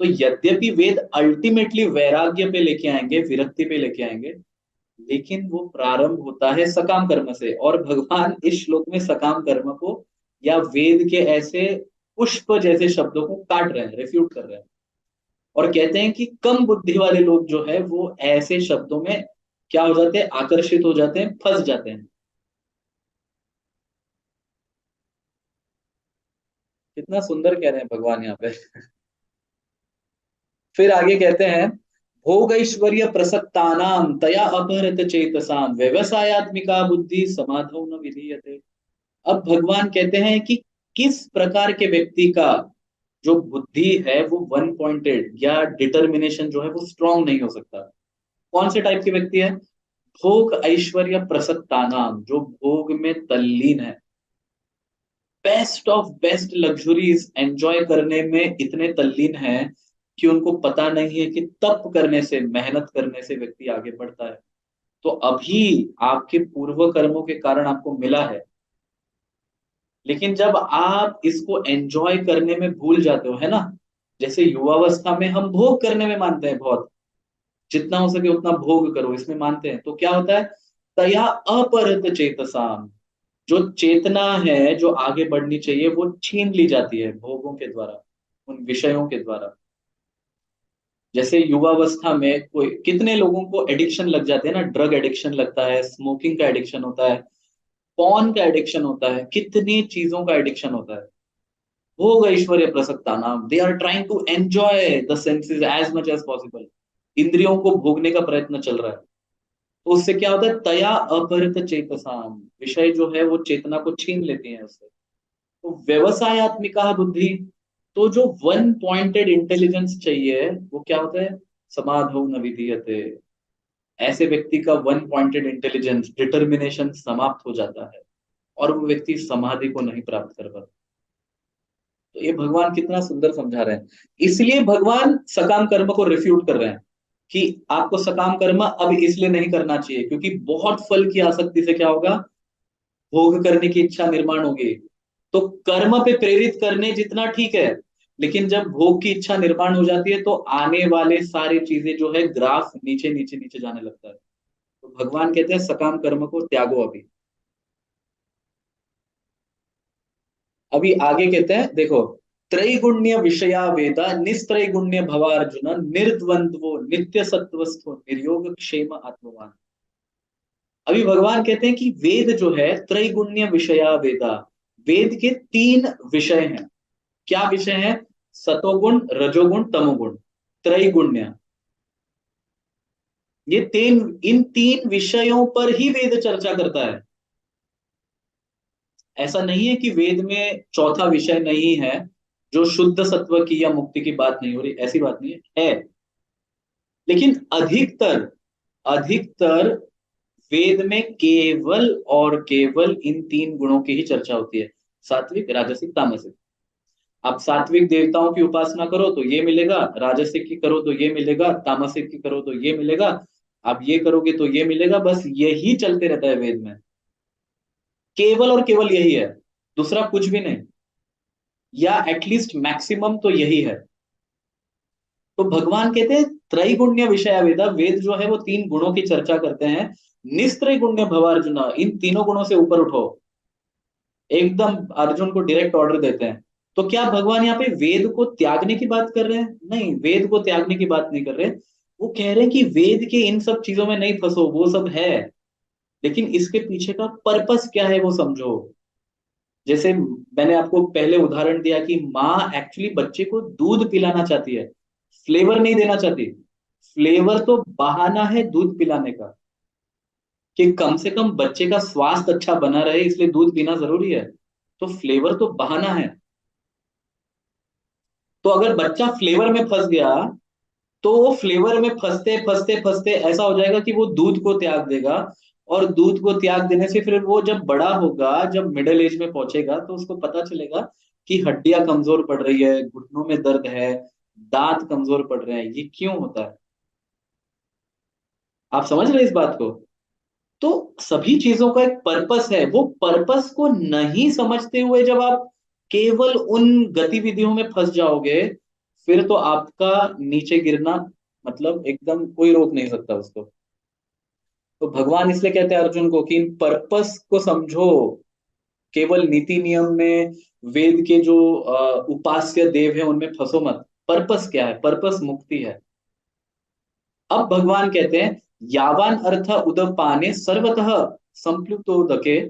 तो यद्यपि वेद अल्टीमेटली वैराग्य पे लेके आएंगे, विरक्ति पे लेके आएंगे, लेकिन वो प्रारंभ होता है सकाम कर्म से, और भगवान इस श्लोक में सकाम कर्म को या वेद के ऐसे पुष्प जैसे शब्दों को काट रहे हैं, रिफ्यूट कर रहे हैं, और कहते हैं कि कम बुद्धि वाले लोग जो है वो ऐसे शब्दों में क्या हो जाते हैं, आकर्षित हो जाते हैं, फंस जाते हैं। कितना सुंदर कह रहे हैं भगवान यहाँ पे। फिर आगे कहते हैं भोग ऐश्वर्य प्रसक्तानाम तया अपहृत चेतसाम व्यवसायत्मिका बुद्धि समाधौ न विधीयते। अब भगवान कहते हैं कि किस प्रकार के व्यक्ति का जो बुद्धि है वो वन पॉइंटेड या डिटर्मिनेशन जो है वो स्ट्रांग नहीं हो सकता। कौन से टाइप के व्यक्ति है? भोग ऐश्वर्य प्रसक्तानाम, जो भोग में तल्लीन है, best of best luxuries enjoy करने में इतने तल्लीन हैं कि उनको पता नहीं है कि तप करने से, मेहनत करने से व्यक्ति आगे बढ़ता है। तो अभी आपके पूर्व कर्मों के कारण आपको मिला है, लेकिन जब आप इसको एंजॉय करने में भूल जाते हो है ना, जैसे युवावस्था में हम भोग करने में मानते हैं बहुत, जितना हो सके उतना भोग करो इसमें मानते हैं, तो क्या होता है? तया अपरत चेतसाम, जो चेतना है जो आगे बढ़नी चाहिए वो छीन ली जाती है भोगों के द्वारा, उन विषयों के द्वारा। जैसे युवावस्था में कोई, कितने लोगों को एडिक्शन लग जाते हैं ना, ड्रग एडिक्शन लगता है, स्मोकिंग का एडिक्शन होता है, पॉर्न का एडिक्शन होता है, कितनी चीजों का एडिक्शन होता है। भोग ऐश्वर्य प्रसक्ता नाम, they are trying to enjoy the senses as much as possible, इंद्रियों को भोगने का प्रयत्न चल रहा है। तो उससे क्या होता है? तया अपहृत चेतसाम, विषय जो है वो चेतना को छीन लेती है उससे। तो व्यवसायत्मिका बुद्धि, तो जो वन पॉइंटेड इंटेलिजेंस चाहिए वो क्या होता है? समाधौ न विधीयते, ऐसे व्यक्ति का वन पॉइंटेड इंटेलिजेंस, डिटर्मिनेशन समाप्त हो जाता है, और वो व्यक्ति समाधि को नहीं प्राप्त कर पाता। तो ये भगवान कितना सुंदर समझा रहे हैं। इसलिए भगवान सकाम कर्म को रिफ्यूट कर रहे हैं कि आपको सकाम कर्म अब इसलिए नहीं करना चाहिए, क्योंकि बहुत फल की आसक्ति से क्या होगा? भोग करने की इच्छा निर्माण होगी। तो कर्म पे प्रेरित करने जितना ठीक है, लेकिन जब भोग की इच्छा निर्माण हो जाती है तो आने वाले सारी चीजें जो है ग्राफ नीचे नीचे नीचे जाने लगता है। तो भगवान कहते हैं सकाम कर्म को त्यागो अभी। अभी आगे कहते हैं देखो, त्रैगुण्य विषया वेदा निस्त्रैगुण्य भवार्जुन निर्द्वंद्वो नित्य सत्वस्थो निर्योग क्षेम आत्मवान। अभी भगवान कहते हैं कि वेद जो है त्रैगुण्य विषया वेदा, वेद के तीन विषय हैं। क्या विषय हैं? सतोगुण, रजोगुण, तमोगुण, त्रैगुण्य। ये तीन, इन तीन विषयों पर ही वेद चर्चा करता है। ऐसा नहीं है कि वेद में चौथा विषय नहीं है, जो शुद्ध सत्व की या मुक्ति की बात नहीं हो रही, ऐसी बात नहीं है। लेकिन अधिकतर, अधिकतर वेद में केवल और केवल इन तीन गुणों की ही चर्चा होती है, सात्विक, राजसिक, तामसिक। आप सात्विक देवताओं की उपासना करो तो ये मिलेगा, राजसिक की करो तो ये मिलेगा, तामसिक की करो तो ये मिलेगा, आप ये करोगे तो ये मिलेगा, बस यही चलते रहता है वेद में। केवल और केवल यही है, दूसरा कुछ भी नहीं, या एटलीस्ट मैक्सिमम तो यही है। तो भगवान कहते हैं त्रैगुण्य विषय वेदा, वेद जो है वो तीन गुणों की चर्चा करते हैं। निस्त्रैगुण्य भवार्जुन, इन तीनों गुणों से ऊपर उठो, एकदम अर्जुन को डायरेक्ट ऑर्डर देते हैं। तो क्या भगवान यहाँ पे वेद को त्यागने की बात कर रहे हैं? नहीं, वेद को त्यागने की बात नहीं कर रहे। वो कह रहे हैं कि वेद के इन सब चीजों में नहीं फंसो, वो सब है, लेकिन इसके पीछे का पर्पस क्या है वो समझो। जैसे मैंने आपको पहले उदाहरण दिया कि माँ एक्चुअली बच्चे को दूध पिलाना चाहती है, फ्लेवर नहीं देना चाहती। फ्लेवर तो बहाना है दूध पिलाने का, कि कम से कम बच्चे का स्वास्थ्य अच्छा बना रहे, इसलिए दूध पीना जरूरी है। तो फ्लेवर तो बहाना है। तो अगर बच्चा फ्लेवर में फंस गया, तो वो फ्लेवर में फंसते फंसते फंसते ऐसा हो जाएगा कि वो दूध को त्याग देगा। और दूध को त्याग देने से फिर वो जब बड़ा होगा, जब मिडिल एज में पहुंचेगा, तो उसको पता चलेगा कि हड्डियां कमजोर पड़ रही है, घुटनों में दर्द है, दांत कमजोर पड़ रहे हैं। ये क्यों होता है? आप समझ रहे हैं इस बात को? तो सभी चीजों का एक पर्पस है। वो पर्पस को नहीं समझते हुए जब आप केवल उन गतिविधियों में फंस जाओगे, फिर तो आपका नीचे गिरना, मतलब एकदम कोई रोक नहीं सकता उसको। तो भगवान इसलिए कहते हैं अर्जुन को कि इन पर्पस को समझो। केवल नीति नियम में, वेद के जो उपास्य देव है उनमें फंसो मत। पर्पस क्या है? पर्पस मुक्ति है। अब भगवान कहते हैं यावान अर्थ उदपाने सर्वतः संप्लुतोदके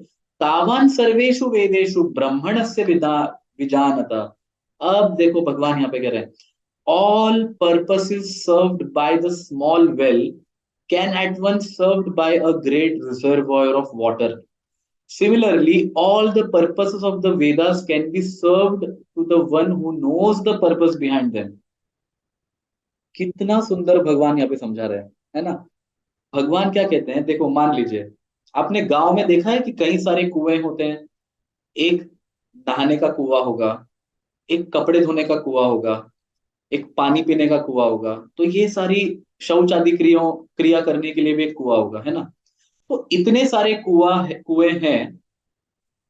तावान सर्वेषु वेदेषु ब्रह्मणस्य विजानता। अब देखो भगवान यहाँ पे कह रहे हैं all purposes served by the small well can at once served by a great reservoir of water. Similarly, all the purposes of the Vedas can be served to the one who knows the purpose behind them. कितना सुंदर भगवान यहाँ पे समझा रहे हैं, है ना? भगवान क्या कहते हैं, देखो मान लीजिए आपने गांव में देखा है कि कई सारे कुएं होते हैं। एक नहाने का कुआं होगा, एक कपड़े धोने का कुआं होगा, एक पानी पीने का कुआं होगा, तो ये सारी शौच आदि क्रियाओं क्रिया करने के लिए भी एक कुआं होगा, है ना? तो इतने सारे कुएं हैं।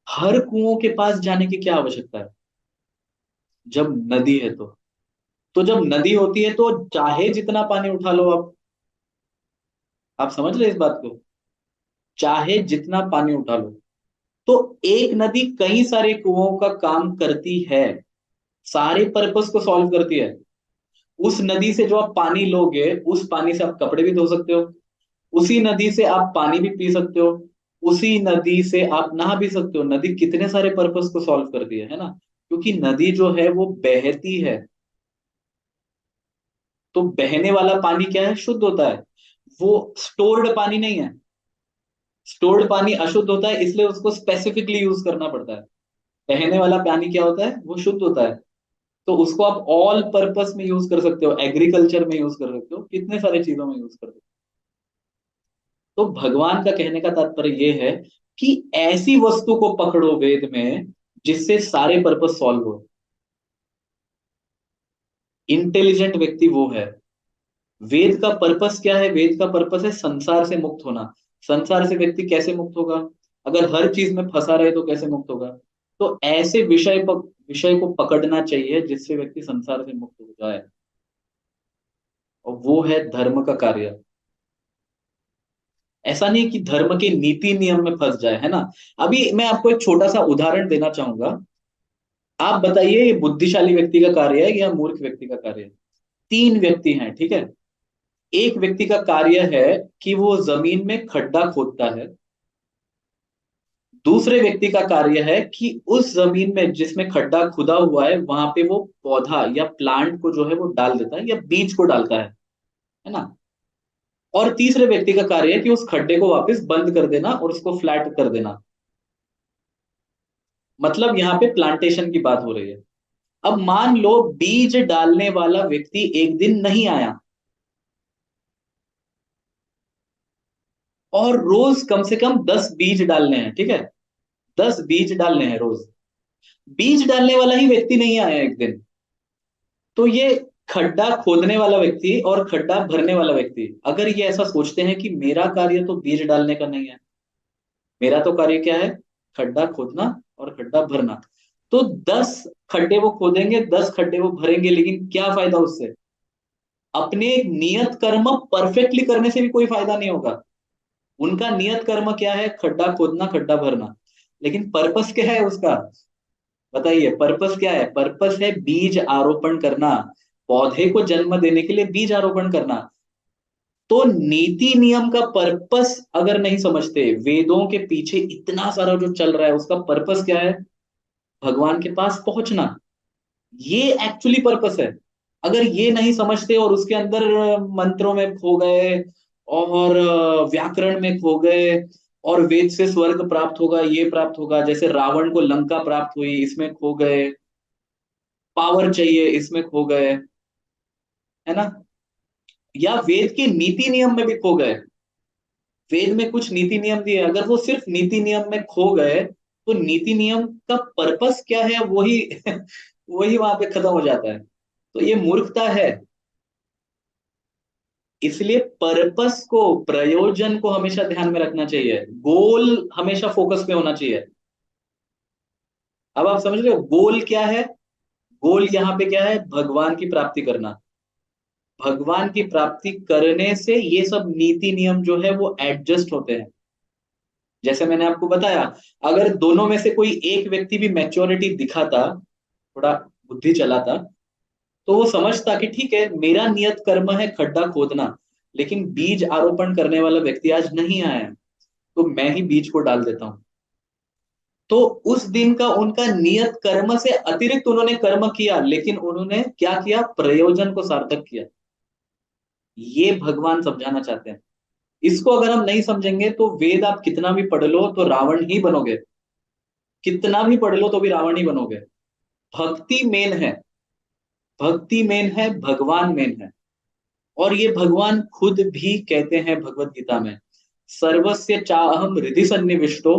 हर कुओं के पास जाने की क्या आवश्यकता है जब नदी है? तो जब नदी होती है तो चाहे जितना पानी उठा लो आप समझ रहे इस बात को? चाहे जितना पानी उठा लो। तो एक नदी कई सारे कुओं का काम करती है, सारे पर्पस को सॉल्व करती है। उस नदी से जो आप पानी लोगे, उस पानी से आप कपड़े भी धो सकते हो, उसी नदी से आप पानी भी पी सकते हो, उसी नदी से आप नहा भी सकते हो। नदी कितने सारे पर्पस को सॉल्व करती है ना? क्योंकि नदी जो है वो बहती है। तो बहने वाला पानी क्या है? शुद्ध होता है। वो स्टोर्ड पानी नहीं है। स्टोर्ड पानी अशुद्ध होता है, इसलिए उसको स्पेसिफिकली यूज करना पड़ता है। बहने वाला पानी क्या होता है? वो शुद्ध होता है। तो उसको आप ऑल पर्पस में यूज कर सकते हो, एग्रीकल्चर में यूज कर सकते हो, कितने सारे चीजों में यूज कर सकते हो। तो भगवान का कहने का तात्पर्य ये है कि ऐसी वस्तु को पकड़ो वेद में जिससे सारे पर्पस सॉल्व हो। इंटेलिजेंट व्यक्ति वो है। वेद का पर्पस क्या है? वेद का पर्पस है संसार से मुक्त होना। संसार से व्यक्ति कैसे मुक्त होगा? अगर हर चीज में फंसा रहे तो कैसे मुक्त होगा? तो ऐसे विषय को पकड़ना चाहिए जिससे व्यक्ति संसार से मुक्त हो जाए, और वो है धर्म का कार्य। ऐसा नहीं कि धर्म के नीति नियम में फंस जाए, है ना? अभी मैं आपको एक छोटा सा उदाहरण देना चाहूंगा। आप बताइए ये बुद्धिशाली व्यक्ति का कार्य है या मूर्ख व्यक्ति का कार्य है? तीन व्यक्ति हैं, ठीक है। एक व्यक्ति का कार्य है कि वो जमीन में खड्डा खोदता है। दूसरे व्यक्ति का कार्य है कि उस जमीन में जिसमें खड्डा खुदा हुआ है वहां पे वो पौधा या प्लांट को जो है वो डाल देता है या बीज को डालता है ना। और तीसरे व्यक्ति का कार्य है कि उस खड्डे को वापस बंद कर देना और उसको फ्लैट कर देना। मतलब यहाँ पे प्लांटेशन की बात हो रही है। अब मान लो बीज डालने वाला व्यक्ति एक दिन नहीं आया और रोज कम से कम 10 बीज डालने हैं, ठीक है। 10 बीज डालने हैं रोज। बीज डालने वाला ही व्यक्ति नहीं आया एक दिन, तो ये खड्डा खोदने वाला व्यक्ति और खड्डा भरने वाला व्यक्ति अगर ये ऐसा सोचते हैं कि मेरा कार्य तो बीज डालने का नहीं है, मेरा तो कार्य क्या है, खड्डा खोदना और खड्डा भरना, तो 10 खड्डे वो खोदेंगे, 10 खड्डे वो भरेंगे, लेकिन क्या फायदा उससे? अपने नियत कर्म परफेक्टली करने से भी कोई फायदा नहीं होगा। उनका नियत कर्म क्या है, खड्डा खोदना खड्डा भरना, लेकिन पर्पस क्या है उसका? बताइए पर्पस क्या है? पर्पस है बीज आरोपण करना, पौधे को जन्म देने के लिए बीज आरोपण करना। तो नीति नियम का पर्पस अगर नहीं समझते, वेदों के पीछे इतना सारा जो चल रहा है उसका पर्पस क्या है, भगवान के पास पहुंचना, ये एक्चुअली पर्पस है। अगर ये नहीं समझते और उसके अंदर मंत्रों में खो गए और व्याकरण में खो गए और वेद से स्वर्ग प्राप्त होगा, ये प्राप्त होगा, जैसे रावण को लंका प्राप्त हुई इसमें खो गए, पावर चाहिए इसमें खो गए, है ना। या वेद के नीति नियम में भी खो गए। वेद में कुछ नीति नियम दिए, अगर वो सिर्फ नीति नियम में खो गए तो नीति नियम का पर्पस क्या है वही वही वहां पे खत्म हो जाता है। तो ये मूर्खता है। इसलिए पर्पस को, प्रयोजन को हमेशा ध्यान में रखना चाहिए, गोल हमेशा फोकस में होना चाहिए। अब आप समझ रहे हो गोल क्या है? गोल यहाँ पे क्या है, भगवान की प्राप्ति करना। भगवान की प्राप्ति करने से ये सब नीति नियम जो है वो एडजस्ट होते हैं। जैसे मैंने आपको बताया, अगर दोनों में से कोई एक व्यक्ति भी मैच्योरिटी दिखाता, थोड़ा बुद्धि चलाता, तो वो समझता कि ठीक है मेरा नियत कर्म है खड्डा खोदना, लेकिन बीज आरोपण करने वाला व्यक्ति आज नहीं आया है, तो मैं ही बीज को डाल देता हूं। तो उस दिन का उनका नियत कर्म से अतिरिक्त उन्होंने कर्म किया, लेकिन उन्होंने क्या किया, प्रयोजन को सार्थक किया। ये भगवान समझाना चाहते हैं। इसको अगर हम नहीं समझेंगे तो वेद आप कितना भी पढ़ लो तो रावण ही बनोगे, कितना भी पढ़ लो तो भी रावण ही बनोगे। भक्ति मेन है, भक्ति मेन है, भगवान मेन है। और ये भगवान खुद भी कहते हैं भगवत गीता में, सर्वस्य चाहम हृदि सन्निविष्टो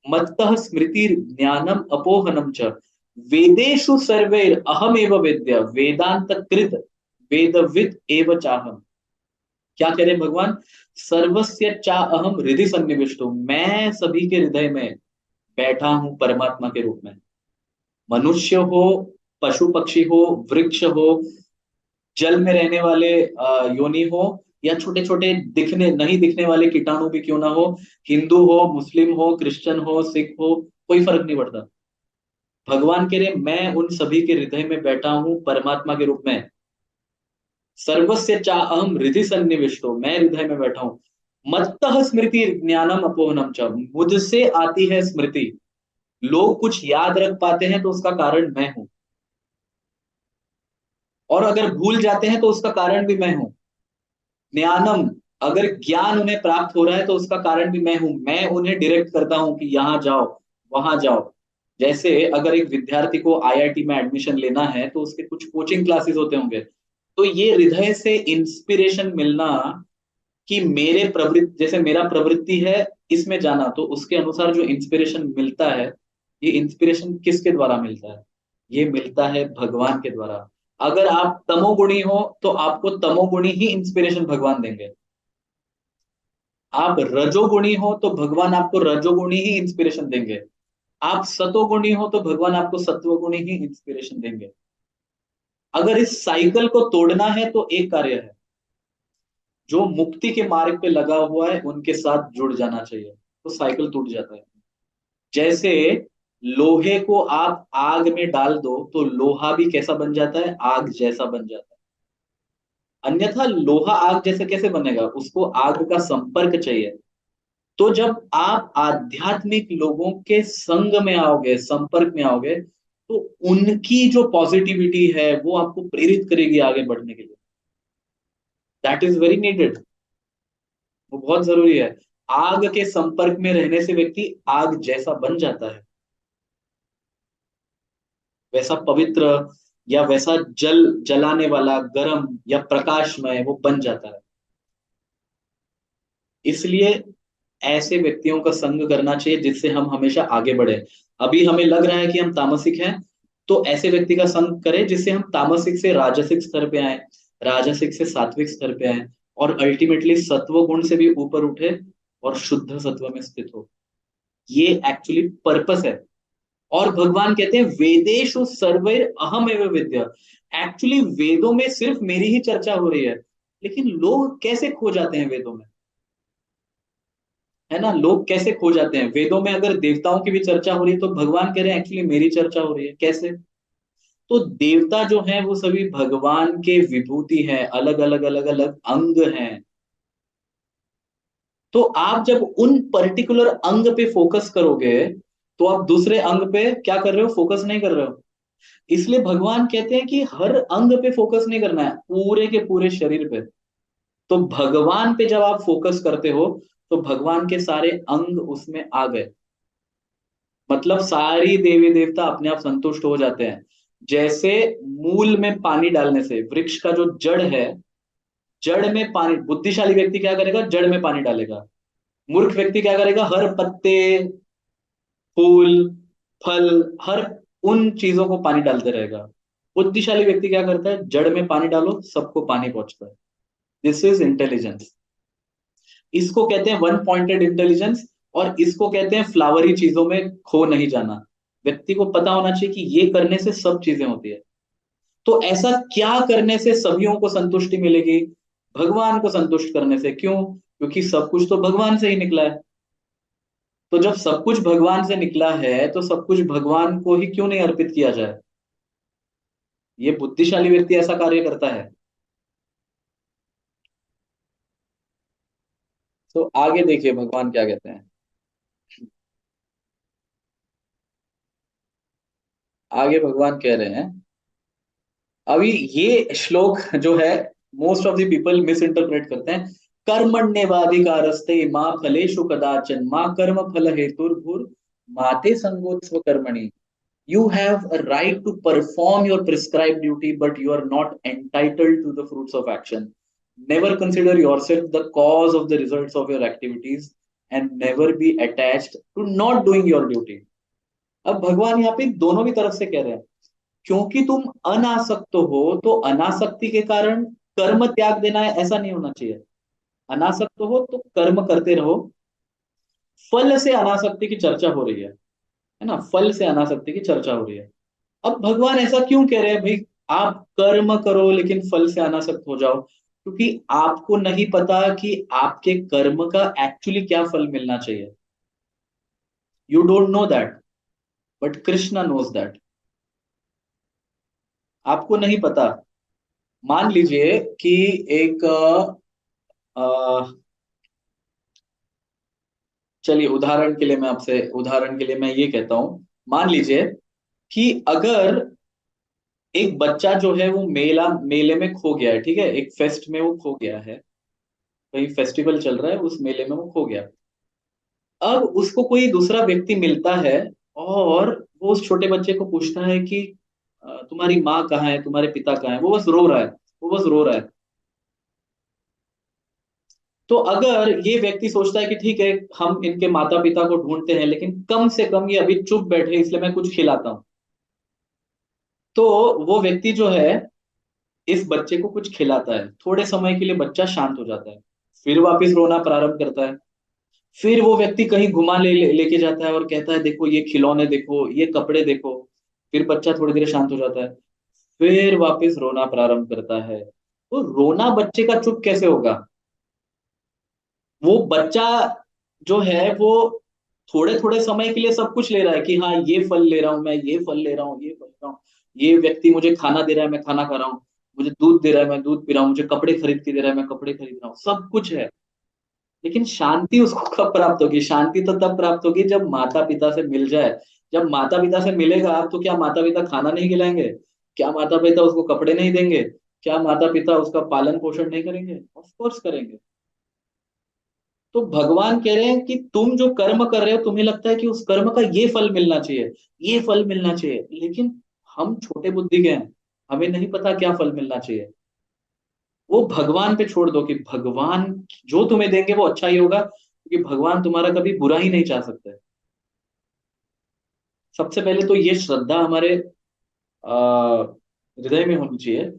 मत्तः स्मृति ज्ञानम अपोहनम च वेदेषु सर्वैर अहमेव वेद्य वेदांत कृत वेदविद एव चाहम। क्या कह रहे हैं भगवान? सर्वस्य चाहम हृदि सन्निविष्टो, मैं सभी के हृदय में बैठा हूं परमात्मा के रूप में। मनुष्य हो, पशु पक्षी हो, वृक्ष हो, जल में रहने वाले योनि हो, या छोटे छोटे दिखने नहीं दिखने वाले कीटाणु भी क्यों ना हो, हिंदू हो, मुस्लिम हो, क्रिश्चियन हो, सिख हो, कोई फर्क नहीं पड़ता। भगवान कह रहे मैं उन सभी के हृदय में बैठा हूं परमात्मा के रूप में। सर्वस्य चाहम हृदि सन्निविष्टो, मैं हृदय में बैठा हूं। मत्तः स्मृति ज्ञानम अपोहनम च, मुझसे आती है स्मृति। लोग कुछ याद रख पाते हैं तो उसका कारण मैं हूं, और अगर भूल जाते हैं तो उसका कारण भी मैं हूं। ज्ञानम, अगर ज्ञान उन्हें प्राप्त हो रहा है तो उसका कारण भी मैं हूं। मैं उन्हें डायरेक्ट करता हूं कि यहां जाओ, वहां जाओ। जैसे अगर एक विद्यार्थी को आईआईटी में एडमिशन लेना है तो उसके कुछ कोचिंग क्लासेस होते होंगे, तो ये हृदय से इंस्पिरेशन मिलना कि मेरे प्रवृत्ति, जैसे मेरा प्रवृत्ति है इसमें जाना, तो उसके अनुसार जो इंस्पिरेशन मिलता है, ये इंस्पिरेशन किसके द्वारा मिलता है? ये मिलता है भगवान के द्वारा। अगर आप तमोगुणी हो तो आपको तमोगुणी ही इंस्पिरेशन भगवान देंगे। आप रजोगुणी हो तो भगवान आपको रजोगुणी ही इंस्पिरेशन देंगे। आप सतोगुणी हो तो भगवान आपको सत्वगुणी ही इंस्पिरेशन देंगे। अगर इस साइकिल को तोड़ना है तो एक कार्य है, जो मुक्ति के मार्ग पे लगा हुआ है उनके साथ जुड़ जाना चाहिए, तो साइकिल टूट जाता है। जैसे लोहे को आप आग में डाल दो तो लोहा भी कैसा बन जाता है, आग जैसा बन जाता है। अन्यथा लोहा आग जैसे कैसे बनेगा, उसको आग का संपर्क चाहिए। तो जब आप आध्यात्मिक लोगों के संग में आओगे, संपर्क में आओगे, तो उनकी जो पॉजिटिविटी है वो आपको प्रेरित करेगी आगे बढ़ने के लिए। That is very needed. वो बहुत जरूरी है। आग के संपर्क में रहने से व्यक्ति आग जैसा बन जाता है, वैसा पवित्र या वैसा जल जलाने वाला गर्म या प्रकाशमय वो बन जाता है। इसलिए ऐसे व्यक्तियों का संग करना चाहिए जिससे हम हमेशा आगे बढ़े। अभी हमें लग रहा है कि हम तामसिक हैं, तो ऐसे व्यक्ति का संग करें जिससे हम तामसिक से राजसिक स्तर पे आए, राजसिक से सात्विक स्तर पे आए, और अल्टीमेटली सत्व गुण से भी ऊपर उठे और शुद्ध सत्व में स्थित हो। ये एक्चुअली पर्पस है। और भगवान कहते हैं वेदेषु सर्वैर अहम एव विद्या। एक्चुअली वेदों में सिर्फ मेरी ही चर्चा हो रही है, लेकिन लोग कैसे खो जाते हैं वेदों में, है ना। लोग कैसे खो जाते हैं वेदों में, अगर देवताओं की भी चर्चा हो रही है तो भगवान कह रहे हैं एक्चुअली मेरी चर्चा हो रही है, कैसे। तो देवता जो हैं वो सभी भगवान के विभूति हैं, अलग अलग अलग अलग अंग हैं। तो आप जब उन पर्टिकुलर अंग पे फोकस करोगे, तो आप दूसरे अंग पे क्या कर रहे हो, फोकस नहीं कर रहे हो। इसलिए भगवान कहते हैं कि हर अंग पे फोकस नहीं करना है, पूरे के पूरे शरीर पे। तो भगवान पे जब आप फोकस करते हो, तो भगवान के सारे अंग उसमें आ गए। मतलब सारी देवी देवता अपने आप संतुष्ट हो जाते हैं। जैसे मूल में पानी डालने से वृक्ष का जो जड़ है, जड़ में पानी, बुद्धिशाली व्यक्ति क्या करेगा, जड़ में पानी डालेगा। मूर्ख व्यक्ति क्या करेगा, हर पत्ते, फूल, फल, हर उन चीजों को पानी डालते रहेगा। बुद्धिशाली व्यक्ति क्या करता है, जड़ में पानी डालो सबको पानी पहुंचता है। This is intelligence. इसको कहते हैं वन पॉइंटेड इंटेलिजेंस। और इसको कहते हैं फ्लावरी चीजों में खो नहीं जाना। व्यक्ति को पता होना चाहिए कि ये करने से सब चीजें होती है। तो ऐसा क्या करने से सभीयों को संतुष्टि मिलेगी, भगवान को संतुष्ट करने से। क्यों, क्योंकि सब कुछ तो भगवान से ही निकला है। तो जब सब कुछ भगवान से निकला है तो सब कुछ भगवान को ही क्यों नहीं अर्पित किया जाए। ये बुद्धिशाली व्यक्ति ऐसा कार्य करता है। तो आगे देखिए भगवान क्या कहते हैं। आगे भगवान कह रहे हैं, अभी ये श्लोक जो है most of the people miss interpret करते हैं। कर्मण्येवाधिकारस्ते माँ फलेषु कदाचन माँ कर्म फल हेतुर्भुर माते संगोत्स्व कर्मणि। You have a right to perform your prescribed duty, but you are not entitled to the fruits of action. Never consider yourself the cause of the results of your activities and never be attached to not doing your duty. अब भगवान यहाँ पे दोनों भी तरफ से कह रहे हैं। क्योंकि तुम अनासक्त हो तो अनासक्ति के कारण कर्म त्याग देना है ऐसा नहीं होना चाहिए। अनासक्त हो तो कर्म करते रहो। फल से अनासक्ति की चर्चा हो रही है ना, फल से अनासक्ति की चर्चा हो रही है। अब भगवान ऐसा क्यों कह रहे हैं भाई, आप कर्म करो लेकिन फल से अनासक्त हो जाओ, क्योंकि आपको नहीं पता कि आपके कर्म का एक्चुअली क्या फल मिलना चाहिए। You don't know that, but Krishna knows that. आपको नहीं पता। मान लीजिए कि एक चलिए उदाहरण के लिए मैं आपसे, उदाहरण के लिए मैं ये कहता हूं, मान लीजिए कि अगर एक बच्चा जो है वो मेले में खो गया है, ठीक है, एक फेस्ट में वो खो गया है, कहीं फेस्टिवल चल रहा है उस मेले में वो खो गया। अब उसको कोई दूसरा व्यक्ति मिलता है और वो उस छोटे बच्चे को पूछता है कि तुम्हारी माँ कहाँ है, तुम्हारे पिता कहाँ है, वो बस रो रहा है, वो बस रो रहा है। तो अगर ये व्यक्ति सोचता है कि ठीक है हम इनके माता पिता को ढूंढते हैं, लेकिन कम से कम ये अभी चुप बैठे इसलिए मैं कुछ खिलाता हूं, तो वो व्यक्ति जो है इस बच्चे को कुछ खिलाता है, थोड़े समय के लिए बच्चा शांत हो जाता है, फिर वापस रोना प्रारंभ करता है। फिर वो व्यक्ति कहीं घुमा लेके जाता है और कहता है देखो ये खिलौने देखो, ये कपड़े देखो। फिर बच्चा थोड़ी देर शांत हो जाता है, फिर वापस रोना प्रारंभ करता है। तो रोना बच्चे का चुप कैसे होगा। वो बच्चा जो है वो थोड़े थोड़े समय के लिए सब कुछ ले रहा है कि हाँ ये फल ले रहा हूँ मैं, ये फल ले रहा हूँ, ये फल ले रहा हूँ, ये व्यक्ति मुझे खाना दे रहा है मैं खाना खा रहा हूँ, मुझे दूध दे रहा है मैं दूध पी रहा हूँ, मुझे कपड़े खरीद के दे रहा है मैं कपड़े खरीद रहा हूँ, सब कुछ है। लेकिन शांति उसको कब प्राप्त होगी? शांति तो तब प्राप्त होगी जब माता पिता से मिल जाए। जब माता पिता से मिलेगा आप, तो क्या माता पिता खाना नहीं खिलाएंगे? क्या माता पिता उसको कपड़े नहीं देंगे? क्या माता पिता उसका पालन पोषण नहीं करेंगे? ऑफ कोर्स करेंगे। तो भगवान कह रहे हैं कि तुम जो कर्म कर रहे हो, तुम्हें लगता है कि उस कर्म का ये फल मिलना चाहिए, ये फल मिलना चाहिए, लेकिन हम छोटे बुद्धि के हैं, हमें नहीं पता क्या फल मिलना चाहिए। वो भगवान पे छोड़ दो कि भगवान जो तुम्हें देंगे वो अच्छा ही होगा, क्योंकि भगवान तुम्हारा कभी बुरा ही नहीं चाह सकते। सबसे पहले तो ये श्रद्धा हमारे हृदय में होनी चाहिए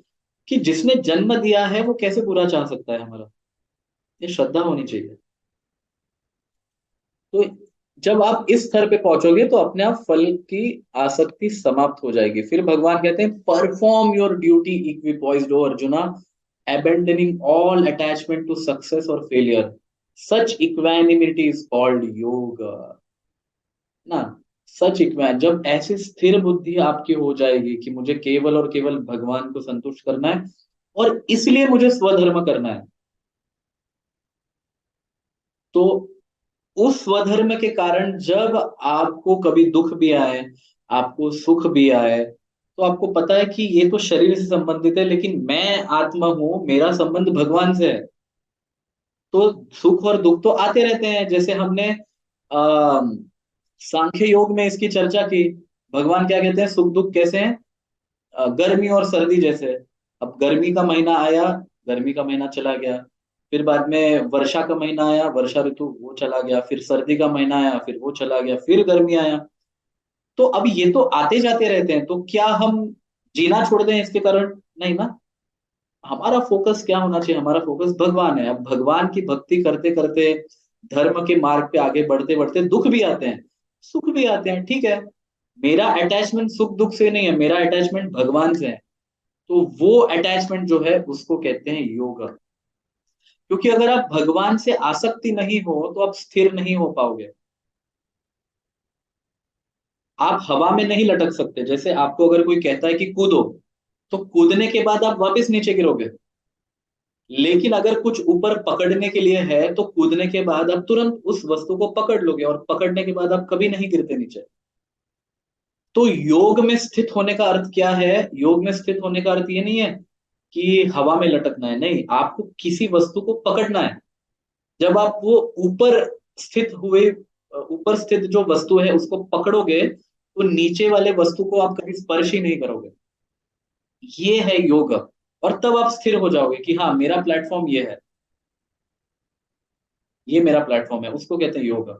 कि जिसने जन्म दिया है वो कैसे बुरा चाह सकता है हमारा। ये श्रद्धा होनी चाहिए। तो जब आप इस स्तर पे पहुंचोगे तो अपने आप फल की आसक्ति समाप्त हो जाएगी। फिर भगवान कहते हैं perform your duty equipoised O Arjuna, abandoning all attachment to success or failure, such equanimity is called yoga। ना, सच इक्वैन, जब ऐसी स्थिर बुद्धि आपकी हो जाएगी कि मुझे केवल और केवल भगवान को संतुष्ट करना है और इसलिए मुझे स्वधर्म करना है, तो उस स्वधर्म के कारण जब आपको कभी दुख भी आए, आपको सुख भी आए, तो आपको पता है कि ये तो शरीर से संबंधित है, लेकिन मैं आत्मा हूं, मेरा संबंध भगवान से है। तो सुख और दुख तो आते रहते हैं। जैसे हमने आ, सांख्य योग में इसकी चर्चा की। भगवान क्या कहते हैं, सुख दुख कैसे हैं? गर्मी और सर्दी जैसे। अब गर्मी का महीना आया, गर्मी का महीना चला गया। फिर बाद में वर्षा का महीना आया, वर्षा ऋतु वो चला गया। फिर सर्दी का महीना आया, फिर वो चला गया। फिर गर्मी आया। तो अब ये तो आते जाते रहते हैं, तो क्या हम जीना छोड़ दें इसके कारण? नहीं ना। हमारा फोकस क्या होना चाहिए? हमारा फोकस भगवान है। अब भगवान की भक्ति करते करते, धर्म के मार्ग पे आगे बढ़ते बढ़ते दुख भी आते हैं, सुख भी आते हैं, ठीक है। मेरा अटैचमेंट सुख दुख से नहीं है, मेरा अटैचमेंट भगवान से है। तो वो अटैचमेंट जो है उसको कहते हैं योग। क्योंकि अगर आप भगवान से आसक्ति नहीं हो तो आप स्थिर नहीं हो पाओगे। आप हवा में नहीं लटक सकते। जैसे आपको अगर कोई कहता है कि कूदो, तो कूदने के बाद आप वापस नीचे गिरोगे। लेकिन अगर कुछ ऊपर पकड़ने के लिए है तो कूदने के बाद आप तुरंत उस वस्तु को पकड़ लोगे, और पकड़ने के बाद आप कभी नहीं गिरते नीचे। तो योग में स्थित होने का अर्थ क्या है? योग में स्थित होने का अर्थ ये नहीं है कि हवा में लटकना है, नहीं, आपको किसी वस्तु को पकड़ना है। जब आप वो ऊपर स्थित हुए, ऊपर स्थित जो वस्तु है उसको पकड़ोगे, तो नीचे वाले वस्तु को आप कभी स्पर्श ही नहीं करोगे। ये है योग। और तब आप स्थिर हो जाओगे कि हाँ मेरा प्लेटफॉर्म ये है, ये मेरा प्लेटफॉर्म है, उसको कहते हैं योग।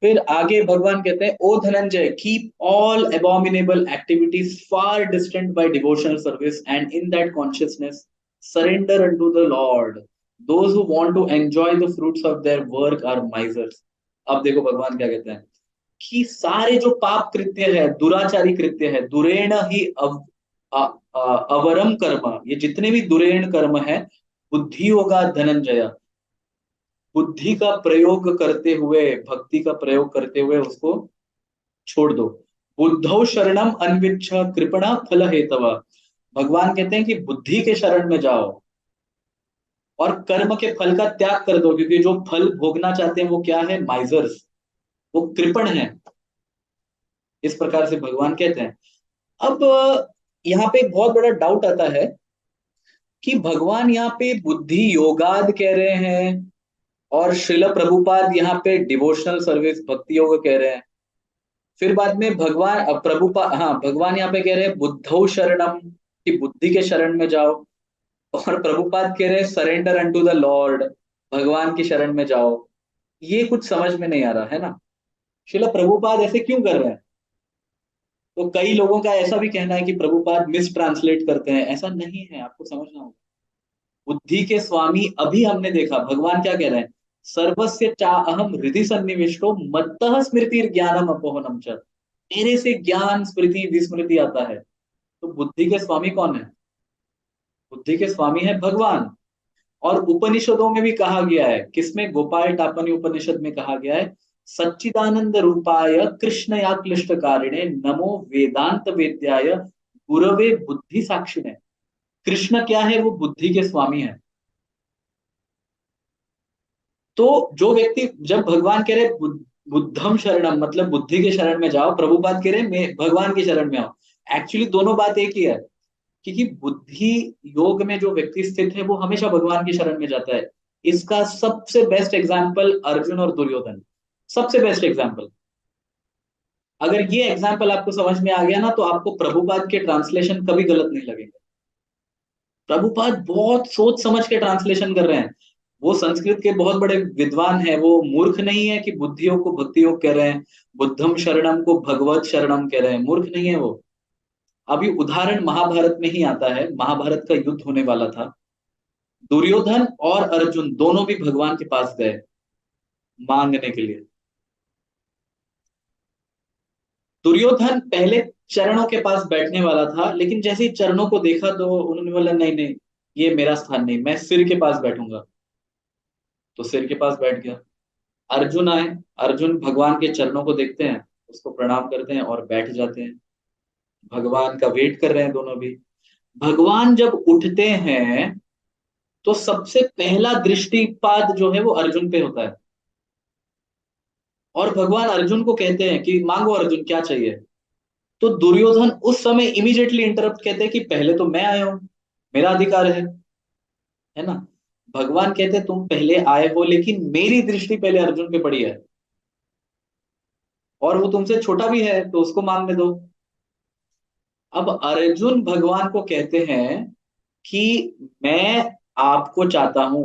फिर आगे भगवान कहते हैं O Dhananjay, keep all abominable activities far distant by devotional service and in that consciousness surrender unto the Lord। Those who want to enjoy the fruits of their work are misers। अब देखो भगवान क्या कहते हैं कि सारे जो पाप कृत्य है, दुराचारी कृत्य है, दुरेण ही अ, अवरम कर्म, ये जितने भी दुरेण कर्म है, बुद्धि होगा धनंजय, बुद्धि का प्रयोग करते हुए, भक्ति का प्रयोग करते हुए उसको छोड़ दो। बुद्धौ शरणम अन्विच्छ कृपणा फल हेतव। भगवान कहते हैं कि बुद्धि के शरण में जाओ और कर्म के फल का त्याग कर दो, क्योंकि जो फल भोगना चाहते हैं वो क्या है? माइजर्स, वो कृपण है। इस प्रकार से भगवान कहते हैं। अब यहाँ पे एक बहुत बड़ा डाउट आता है कि भगवान यहाँ पे बुद्धि योगाद कह रहे हैं, और श्रील प्रभुपाद यहाँ पे डिवोशनल सर्विस भक्ति योग कह रहे हैं। फिर बाद में भगवान प्रभुपाद, हाँ, भगवान यहाँ पे कह रहे हैं बुद्धौ शरणम, कि बुद्धि के शरण में जाओ। और प्रभुपाद कह रहे हैं सरेंडर अनटू द लॉर्ड, भगवान की शरण में जाओ। ये कुछ समझ में नहीं आ रहा है ना। श्रील प्रभुपाद ऐसे क्यों कर रहे हैं? तो कई लोगों का ऐसा भी कहना है कि प्रभुपाद मिस ट्रांसलेट करते हैं। ऐसा नहीं है, आपको समझना होगा। बुद्धि के स्वामी, अभी हमने देखा भगवान क्या कह रहे हैं, सर्वस्य चाहम हृदि सन्निविष्टो मत्तः स्मृति ज्ञानम अपोहनम च। मेरे से ज्ञान स्मृति विस्मृति आता है। तो बुद्धि के स्वामी कौन है? बुद्धि के स्वामी है भगवान। और उपनिषदों में भी कहा गया है, किसमें, गोपाल टापनी उपनिषद में कहा गया है, सच्चिदानंद रूपाय कृष्ण या क्लिष्ट कारिणे नमो वेदांत वेद्याय गुरवे बुद्धि साक्षिणे। कृष्ण क्या है, वो बुद्धि के स्वामी है। तो जो व्यक्ति, जब भगवान कह रहे बुद्धम शरणम, मतलब बुद्धि के शरण में जाओ, प्रभुपाद कह रहे मैं भगवान के शरण में आओ, एक्चुअली दोनों बात एक ही है। क्योंकि बुद्धि योग में जो व्यक्ति स्थित है वो हमेशा भगवान की शरण में जाता है। इसका सबसे बेस्ट एग्जाम्पल अर्जुन और दुर्योधन, सबसे बेस्ट एग्जाम्पल। अगर ये एग्जाम्पल आपको समझ में आ गया ना, तो आपको प्रभुपाद के ट्रांसलेशन कभी गलत नहीं लगेंगे। प्रभुपाद बहुत सोच समझ के ट्रांसलेशन कर रहे हैं। वो संस्कृत के बहुत बड़े विद्वान हैं, वो मूर्ख नहीं है कि बुद्धियों को भक्ति योग कह रहे हैं, बुद्धम शरणम को भगवत शरणम कह रहे हैं, मूर्ख नहीं है वो। अभी उदाहरण महाभारत में ही आता है, महाभारत का युद्ध होने वाला था, दुर्योधन और अर्जुन दोनों भी भगवान के पास गए मांगने के लिए। दुर्योधन पहले चरणों के पास बैठने वाला था, लेकिन जैसे ही चरणों को देखा तो उन्होंने बोला नहीं नहीं, ये मेरा स्थान नहीं, मैं सिर के पास बैठूंगा। तो सिर के पास बैठ गया। अर्जुन आए, अर्जुन भगवान के चरणों को देखते हैं, उसको प्रणाम करते हैं और बैठ जाते हैं। भगवान का वेट कर रहे हैं दोनों भी। भगवान जब उठते हैं तो सबसे पहला दृष्टिपात जो है वो अर्जुन पे होता है। और भगवान अर्जुन को कहते हैं कि मांगो अर्जुन क्या चाहिए। तो दुर्योधन उस समय इमीडिएटली इंटरप्ट कहते हैं कि पहले तो मैं आया हूं, मेरा अधिकार है ना। भगवान कहते तुम पहले आए हो, लेकिन मेरी दृष्टि पहले अर्जुन पे पड़ी है, और वो तुमसे छोटा भी है तो उसको मांगने दो। अब अर्जुन भगवान को कहते हैं कि मैं आपको चाहता हूं,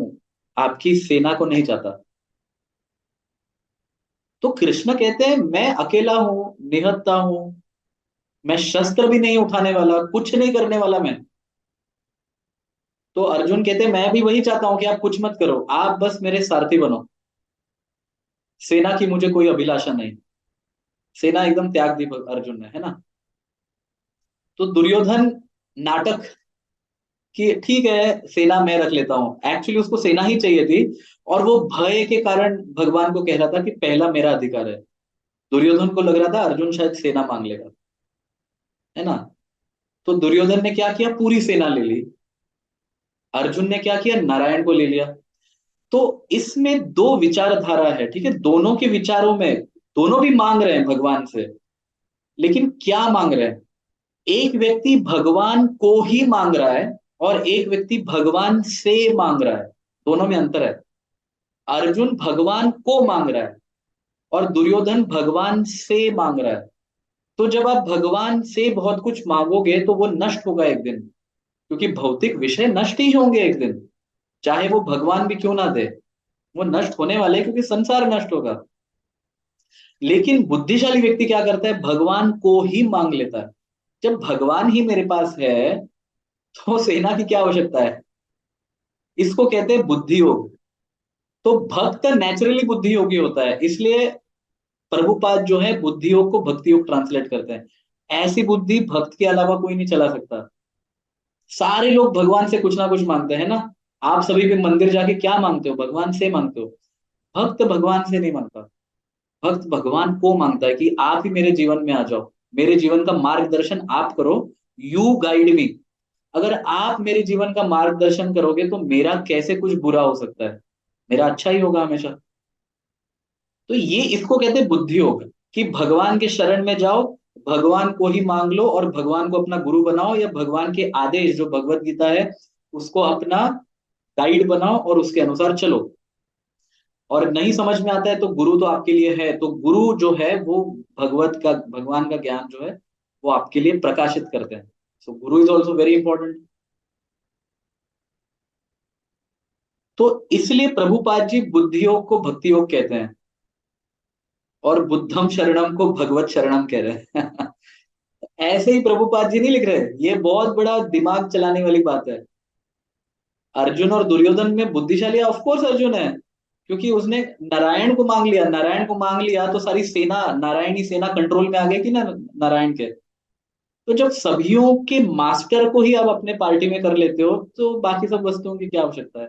आपकी सेना को नहीं चाहता। तो कृष्ण कहते हैं मैं अकेला हूं, निहत्ता हूं, मैं शस्त्र भी नहीं उठाने वाला, कुछ नहीं करने वाला मैं। तो अर्जुन कहते हैं मैं भी वही चाहता हूं कि आप कुछ मत करो, आप बस मेरे सारथी बनो, सेना की मुझे कोई अभिलाषा नहीं। सेना एकदम त्याग दी अर्जुन ने, है ना। तो दुर्योधन नाटक कि ठीक है सेना मैं रख लेता हूं, एक्चुअली उसको सेना ही चाहिए थी, और वो भय के कारण भगवान को कह रहा था कि पहला मेरा अधिकार है। दुर्योधन को लग रहा था अर्जुन शायद सेना मांग लेगा, है ना। तो दुर्योधन ने क्या किया, पूरी सेना ले ली। अर्जुन ने क्या किया, नारायण को ले लिया। तो इसमें दो विचारधारा है, ठीक है, दोनों के विचारों में दोनों भी मांग रहे हैं भगवान से, लेकिन क्या मांग रहे हैं। एक व्यक्ति भगवान को ही मांग रहा है, और एक व्यक्ति भगवान से मांग रहा है, दोनों में अंतर है। अर्जुन भगवान को मांग रहा है, और दुर्योधन भगवान से मांग रहा है। तो जब आप भगवान से बहुत कुछ मांगोगे तो वो नष्ट होगा एक दिन, क्योंकि भौतिक विषय नष्ट ही होंगे एक दिन, चाहे वो भगवान भी क्यों ना दे, वो नष्ट होने वाले हैं, क्योंकि संसार नष्ट होगा। लेकिन बुद्धिशाली व्यक्ति क्या करता है, भगवान को ही मांग लेता है। जब भगवान ही मेरे पास है तो सेना की क्या आवश्यकता है। इसको कहते हैं बुद्धि योग। तो भक्त नेचुरली बुद्धि योगी होता है, इसलिए प्रभुपाद जो है बुद्धि योग को भक्ति योग ट्रांसलेट करते हैं। ऐसी बुद्धि भक्त के अलावा कोई नहीं चला सकता। सारे लोग भगवान से कुछ ना कुछ मांगते हैं ना। आप सभी भी मंदिर जाके क्या मांगते हो, भगवान से मांगते हो। भक्त भगवान से नहीं मांगता, भक्त भगवान को मांगता है कि आप ही मेरे जीवन में आ जाओ, मेरे जीवन का मार्गदर्शन आप करो, यू गाइड मी। अगर आप मेरे जीवन का मार्गदर्शन करोगे तो मेरा कैसे कुछ बुरा हो सकता है, मेरा अच्छा ही होगा हमेशा। तो ये इसको कहते हैं बुद्धि योग, कि भगवान के शरण में जाओ, भगवान को ही मांग लो, और भगवान को अपना गुरु बनाओ, या भगवान के आदेश जो भगवत गीता है उसको अपना गाइड बनाओ और उसके अनुसार चलो। और नहीं समझ में आता है तो गुरु तो आपके लिए है, तो गुरु जो है वो भगवत का, भगवान का ज्ञान जो है वो आपके लिए प्रकाशित करते हैं। सो गुरु इज ऑल्सो वेरी इंपॉर्टेंट। तो इसलिए प्रभुपाद जी बुद्धि योग को भक्ति योग कहते हैं, और बुद्धम शरणम को भगवत शरणम कह रहे हैं। ऐसे ही प्रभुपाद जी नहीं लिख रहे, ये बहुत बड़ा दिमाग चलाने वाली बात है। अर्जुन और दुर्योधन में बुद्धिशाली ऑफ कोर्स अर्जुन है, क्योंकि उसने नारायण को मांग लिया, नारायण को मांग लिया तो सारी सेना, नारायणी सेना कंट्रोल में आ गई कि ना नारायण के। तो जब सभियों के मास्टर को ही आप अपने पार्टी में कर लेते हो तो बाकी सब वस्तुओं की क्या आवश्यकता है।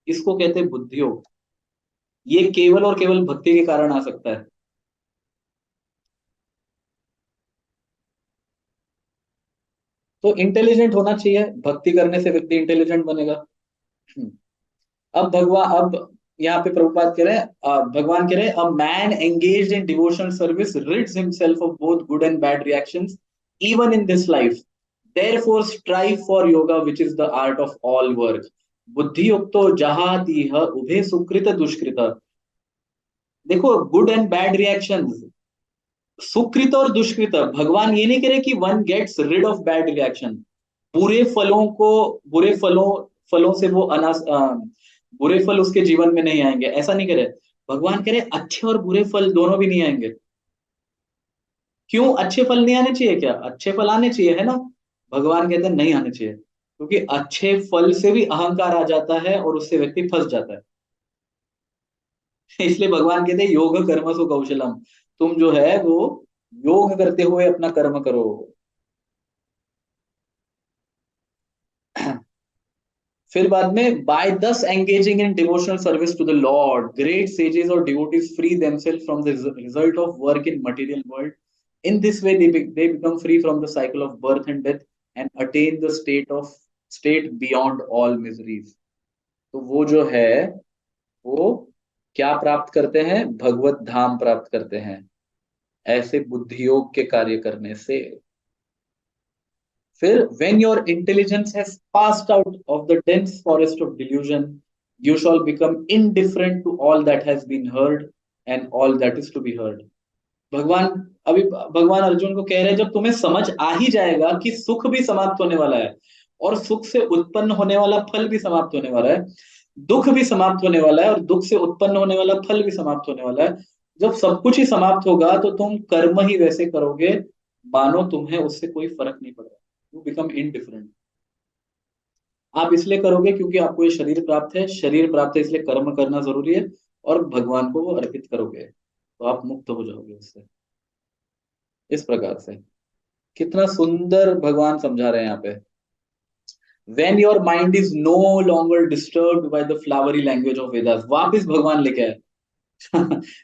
इसको कहते हैं बुद्धि योग। ये केवल और केवल भक्ति के कारण आ सकता है। तो इंटेलिजेंट होना चाहिए, भक्ति करने से व्यक्ति इंटेलिजेंट बनेगा। हम्म। अब भगवान, अब यहाँ पे प्रभुपाद कह रहे हैं, भगवान कह रहे हैं, a man engaged in devotional service reads himself of both good and bad reactions even in this life, therefore strive for yoga which is the art of all work, बुद्धि युक्तो जहातीह उभे सुकृत दुष्कृत। देखो, गुड एंड बैड रिएक्शंस, सुकृत और दुष्कृत, भगवान ये नहीं कह रहे कि one gets rid of bad reaction, बुरे फलों को, बुरे फलों फलों से वो बुरे फल उसके जीवन में नहीं आएंगे, ऐसा नहीं कह रहे। भगवान कह रहे अच्छे और बुरे फल दोनों भी नहीं आएंगे। क्यों अच्छे फल नहीं आने चाहिए? क्या अच्छे फल आने चाहिए, है ना? भगवान कहते हैं नहीं आने चाहिए, क्योंकि अच्छे फल से भी अहंकार आ जाता है और उससे व्यक्ति फंस जाता है। इसलिए भगवान कहते हैं योग कर्मसु कौशलम, तुम जो है वो योग करते हुए अपना कर्म करो। फिर बाद में, by this engaging in devotional service to the lord great sages और devotees free themselves from the result of work in material world, in this way they become free from the cycle of birth and death and attain the state beyond all miseries। तो वो जो है वो क्या प्राप्त करते हैं? भगवत धाम प्राप्त करते हैं, ऐसे बुद्धि योग के कार्य करने से। फिर, when your intelligence has passed out of the dense forest of delusion, you shall become indifferent to all that has been heard and all that is to be heard। भगवान, अभी भगवान अर्जुन को कह रहे हैं, जब तुम्हें समझ आ ही जाएगा कि सुख भी समाप्त होने वाला है और सुख से उत्पन्न होने वाला फल भी समाप्त होने वाला है, दुख भी समाप्त होने वाला है और दुख से उत्पन्न होने वाला फल भी समाप्त होने वाला है, जब सब कुछ ही समाप्त होगा तो तुम कर्म ही वैसे करोगे मानो तुम्हें उससे कोई फर्क नहीं पड़ रहा। You become indifferent. आप इसलिए करोगे क्योंकि आपको ये शरीर प्राप्त है, शरीर प्राप्त है इसलिए कर्म करना जरूरी है, और भगवान को वो अर्पित करोगे तो आप मुक्त हो जाओगे उससे। इस प्रकार से कितना सुंदर भगवान समझा रहे हैं यहाँ पे। When your mind is no longer disturbed by the flowery language of Vedas, वापिस भगवान लेके आए।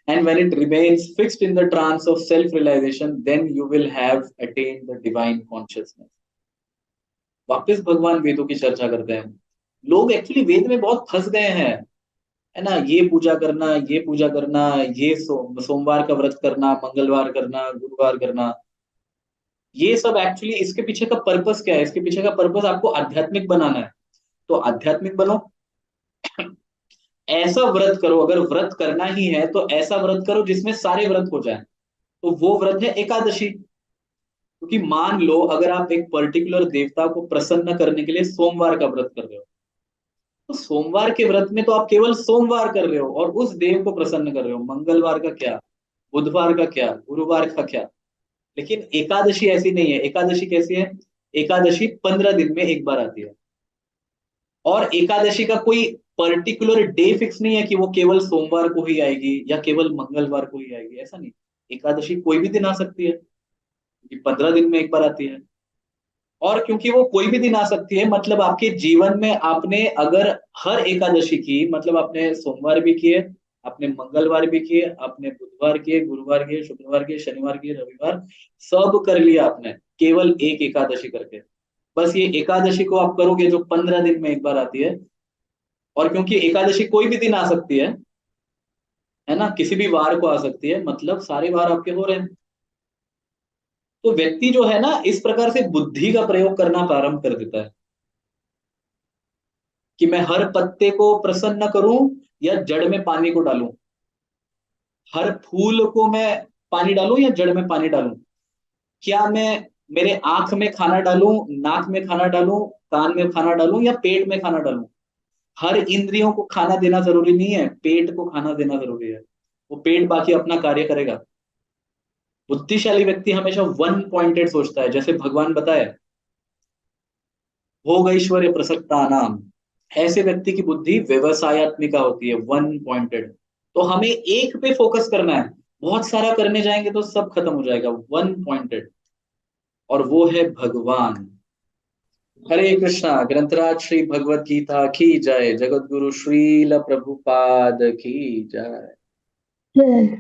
And when it remains fixed in the trance of self-realization, then you will have attained the divine consciousness। वापिस भगवान वेदों की चर्चा करते हैं। लोग एक्चुअली वेद में बहुत फंस गए हैं, है ना? ये पूजा करना, ये पूजा करना, ये सोमवार का व्रत करना, मंगलवार करना, गुरुवार करना, ये सब एक्चुअली इसके पीछे का पर्पस क्या है? इसके पीछे का पर्पस आपको आध्यात्मिक बनाना है, तो आध्यात्मिक बनो। ऐसा व्रत करो, अगर व्रत करना ही है तो ऐसा व्रत करो जिसमें सारे व्रत हो जाए, तो वो व्रत है एकादशी। क्योंकि मान लो अगर आप एक पर्टिकुलर देवता को प्रसन्न करने के लिए सोमवार का व्रत कर रहे हो, तो सोमवार के व्रत में तो आप केवल सोमवार कर रहे हो और उस देव को प्रसन्न कर रहे हो, मंगलवार का क्या, बुधवार का क्या, गुरुवार का क्या। लेकिन एकादशी ऐसी नहीं है। एकादशी कैसी है? एकादशी 15 दिन में एक बार आती है, और एकादशी का कोई पर्टिकुलर डे फिक्स नहीं है कि वो केवल सोमवार को ही आएगी या केवल मंगलवार को ही आएगी, ऐसा नहीं। एकादशी कोई भी दिन आ सकती है, क्योंकि 15 दिन में एक बार आती है। और क्योंकि वो कोई भी दिन आ सकती है, मतलब आपके जीवन में आपने अगर हर एकादशी की, मतलब आपने सोमवार भी किए, आपने मंगलवार भी किए, आपने बुधवार किए, गुरुवार किए, शुक्रवार किए, शनिवार किए, रविवार, सब कर लिया आपने केवल एक एकादशी करके। बस ये एकादशी को आप करोगे जो 15 दिन में एक बार आती है, और क्योंकि एकादशी कोई भी दिन आ सकती है ना, किसी भी वार को आ सकती है, मतलब सारे वार आपके हो रहे हैं। तो व्यक्ति जो है ना, इस प्रकार से बुद्धि का प्रयोग करना प्रारंभ कर देता है कि मैं हर पत्ते को प्रसन्न करूं या जड़ में पानी को डालूं, हर फूल को मैं पानी डालूं या जड़ में पानी डालूं, क्या मैं मेरे आंख में खाना डालूं, नाक में खाना डालूं, कान में खाना डालूं या पेट में खाना डालूं। हर इंद्रियों को खाना देना जरूरी नहीं है, पेट को खाना देना जरूरी है। वो पेट बाकी अपना कार्य करेगा। बुद्धिशाली व्यक्ति हमेशा वन पॉइंटेड सोचता है, जैसे भगवान बताए, भोग ऐश्वर्य प्रसक्ता नाम, ऐसे व्यक्ति की बुद्धि व्यवसायत्मिका होती है, वन पॉइंटेड। तो हमें एक पे फोकस करना है, बहुत सारा करने जाएंगे तो सब खत्म हो जाएगा। वन पॉइंटेड, और वो है भगवान। हरे कृष्णा। ग्रंथराज श्री भगवत गीता की जय। जगत गुरु श्रील प्रभुपाद की जय। जय।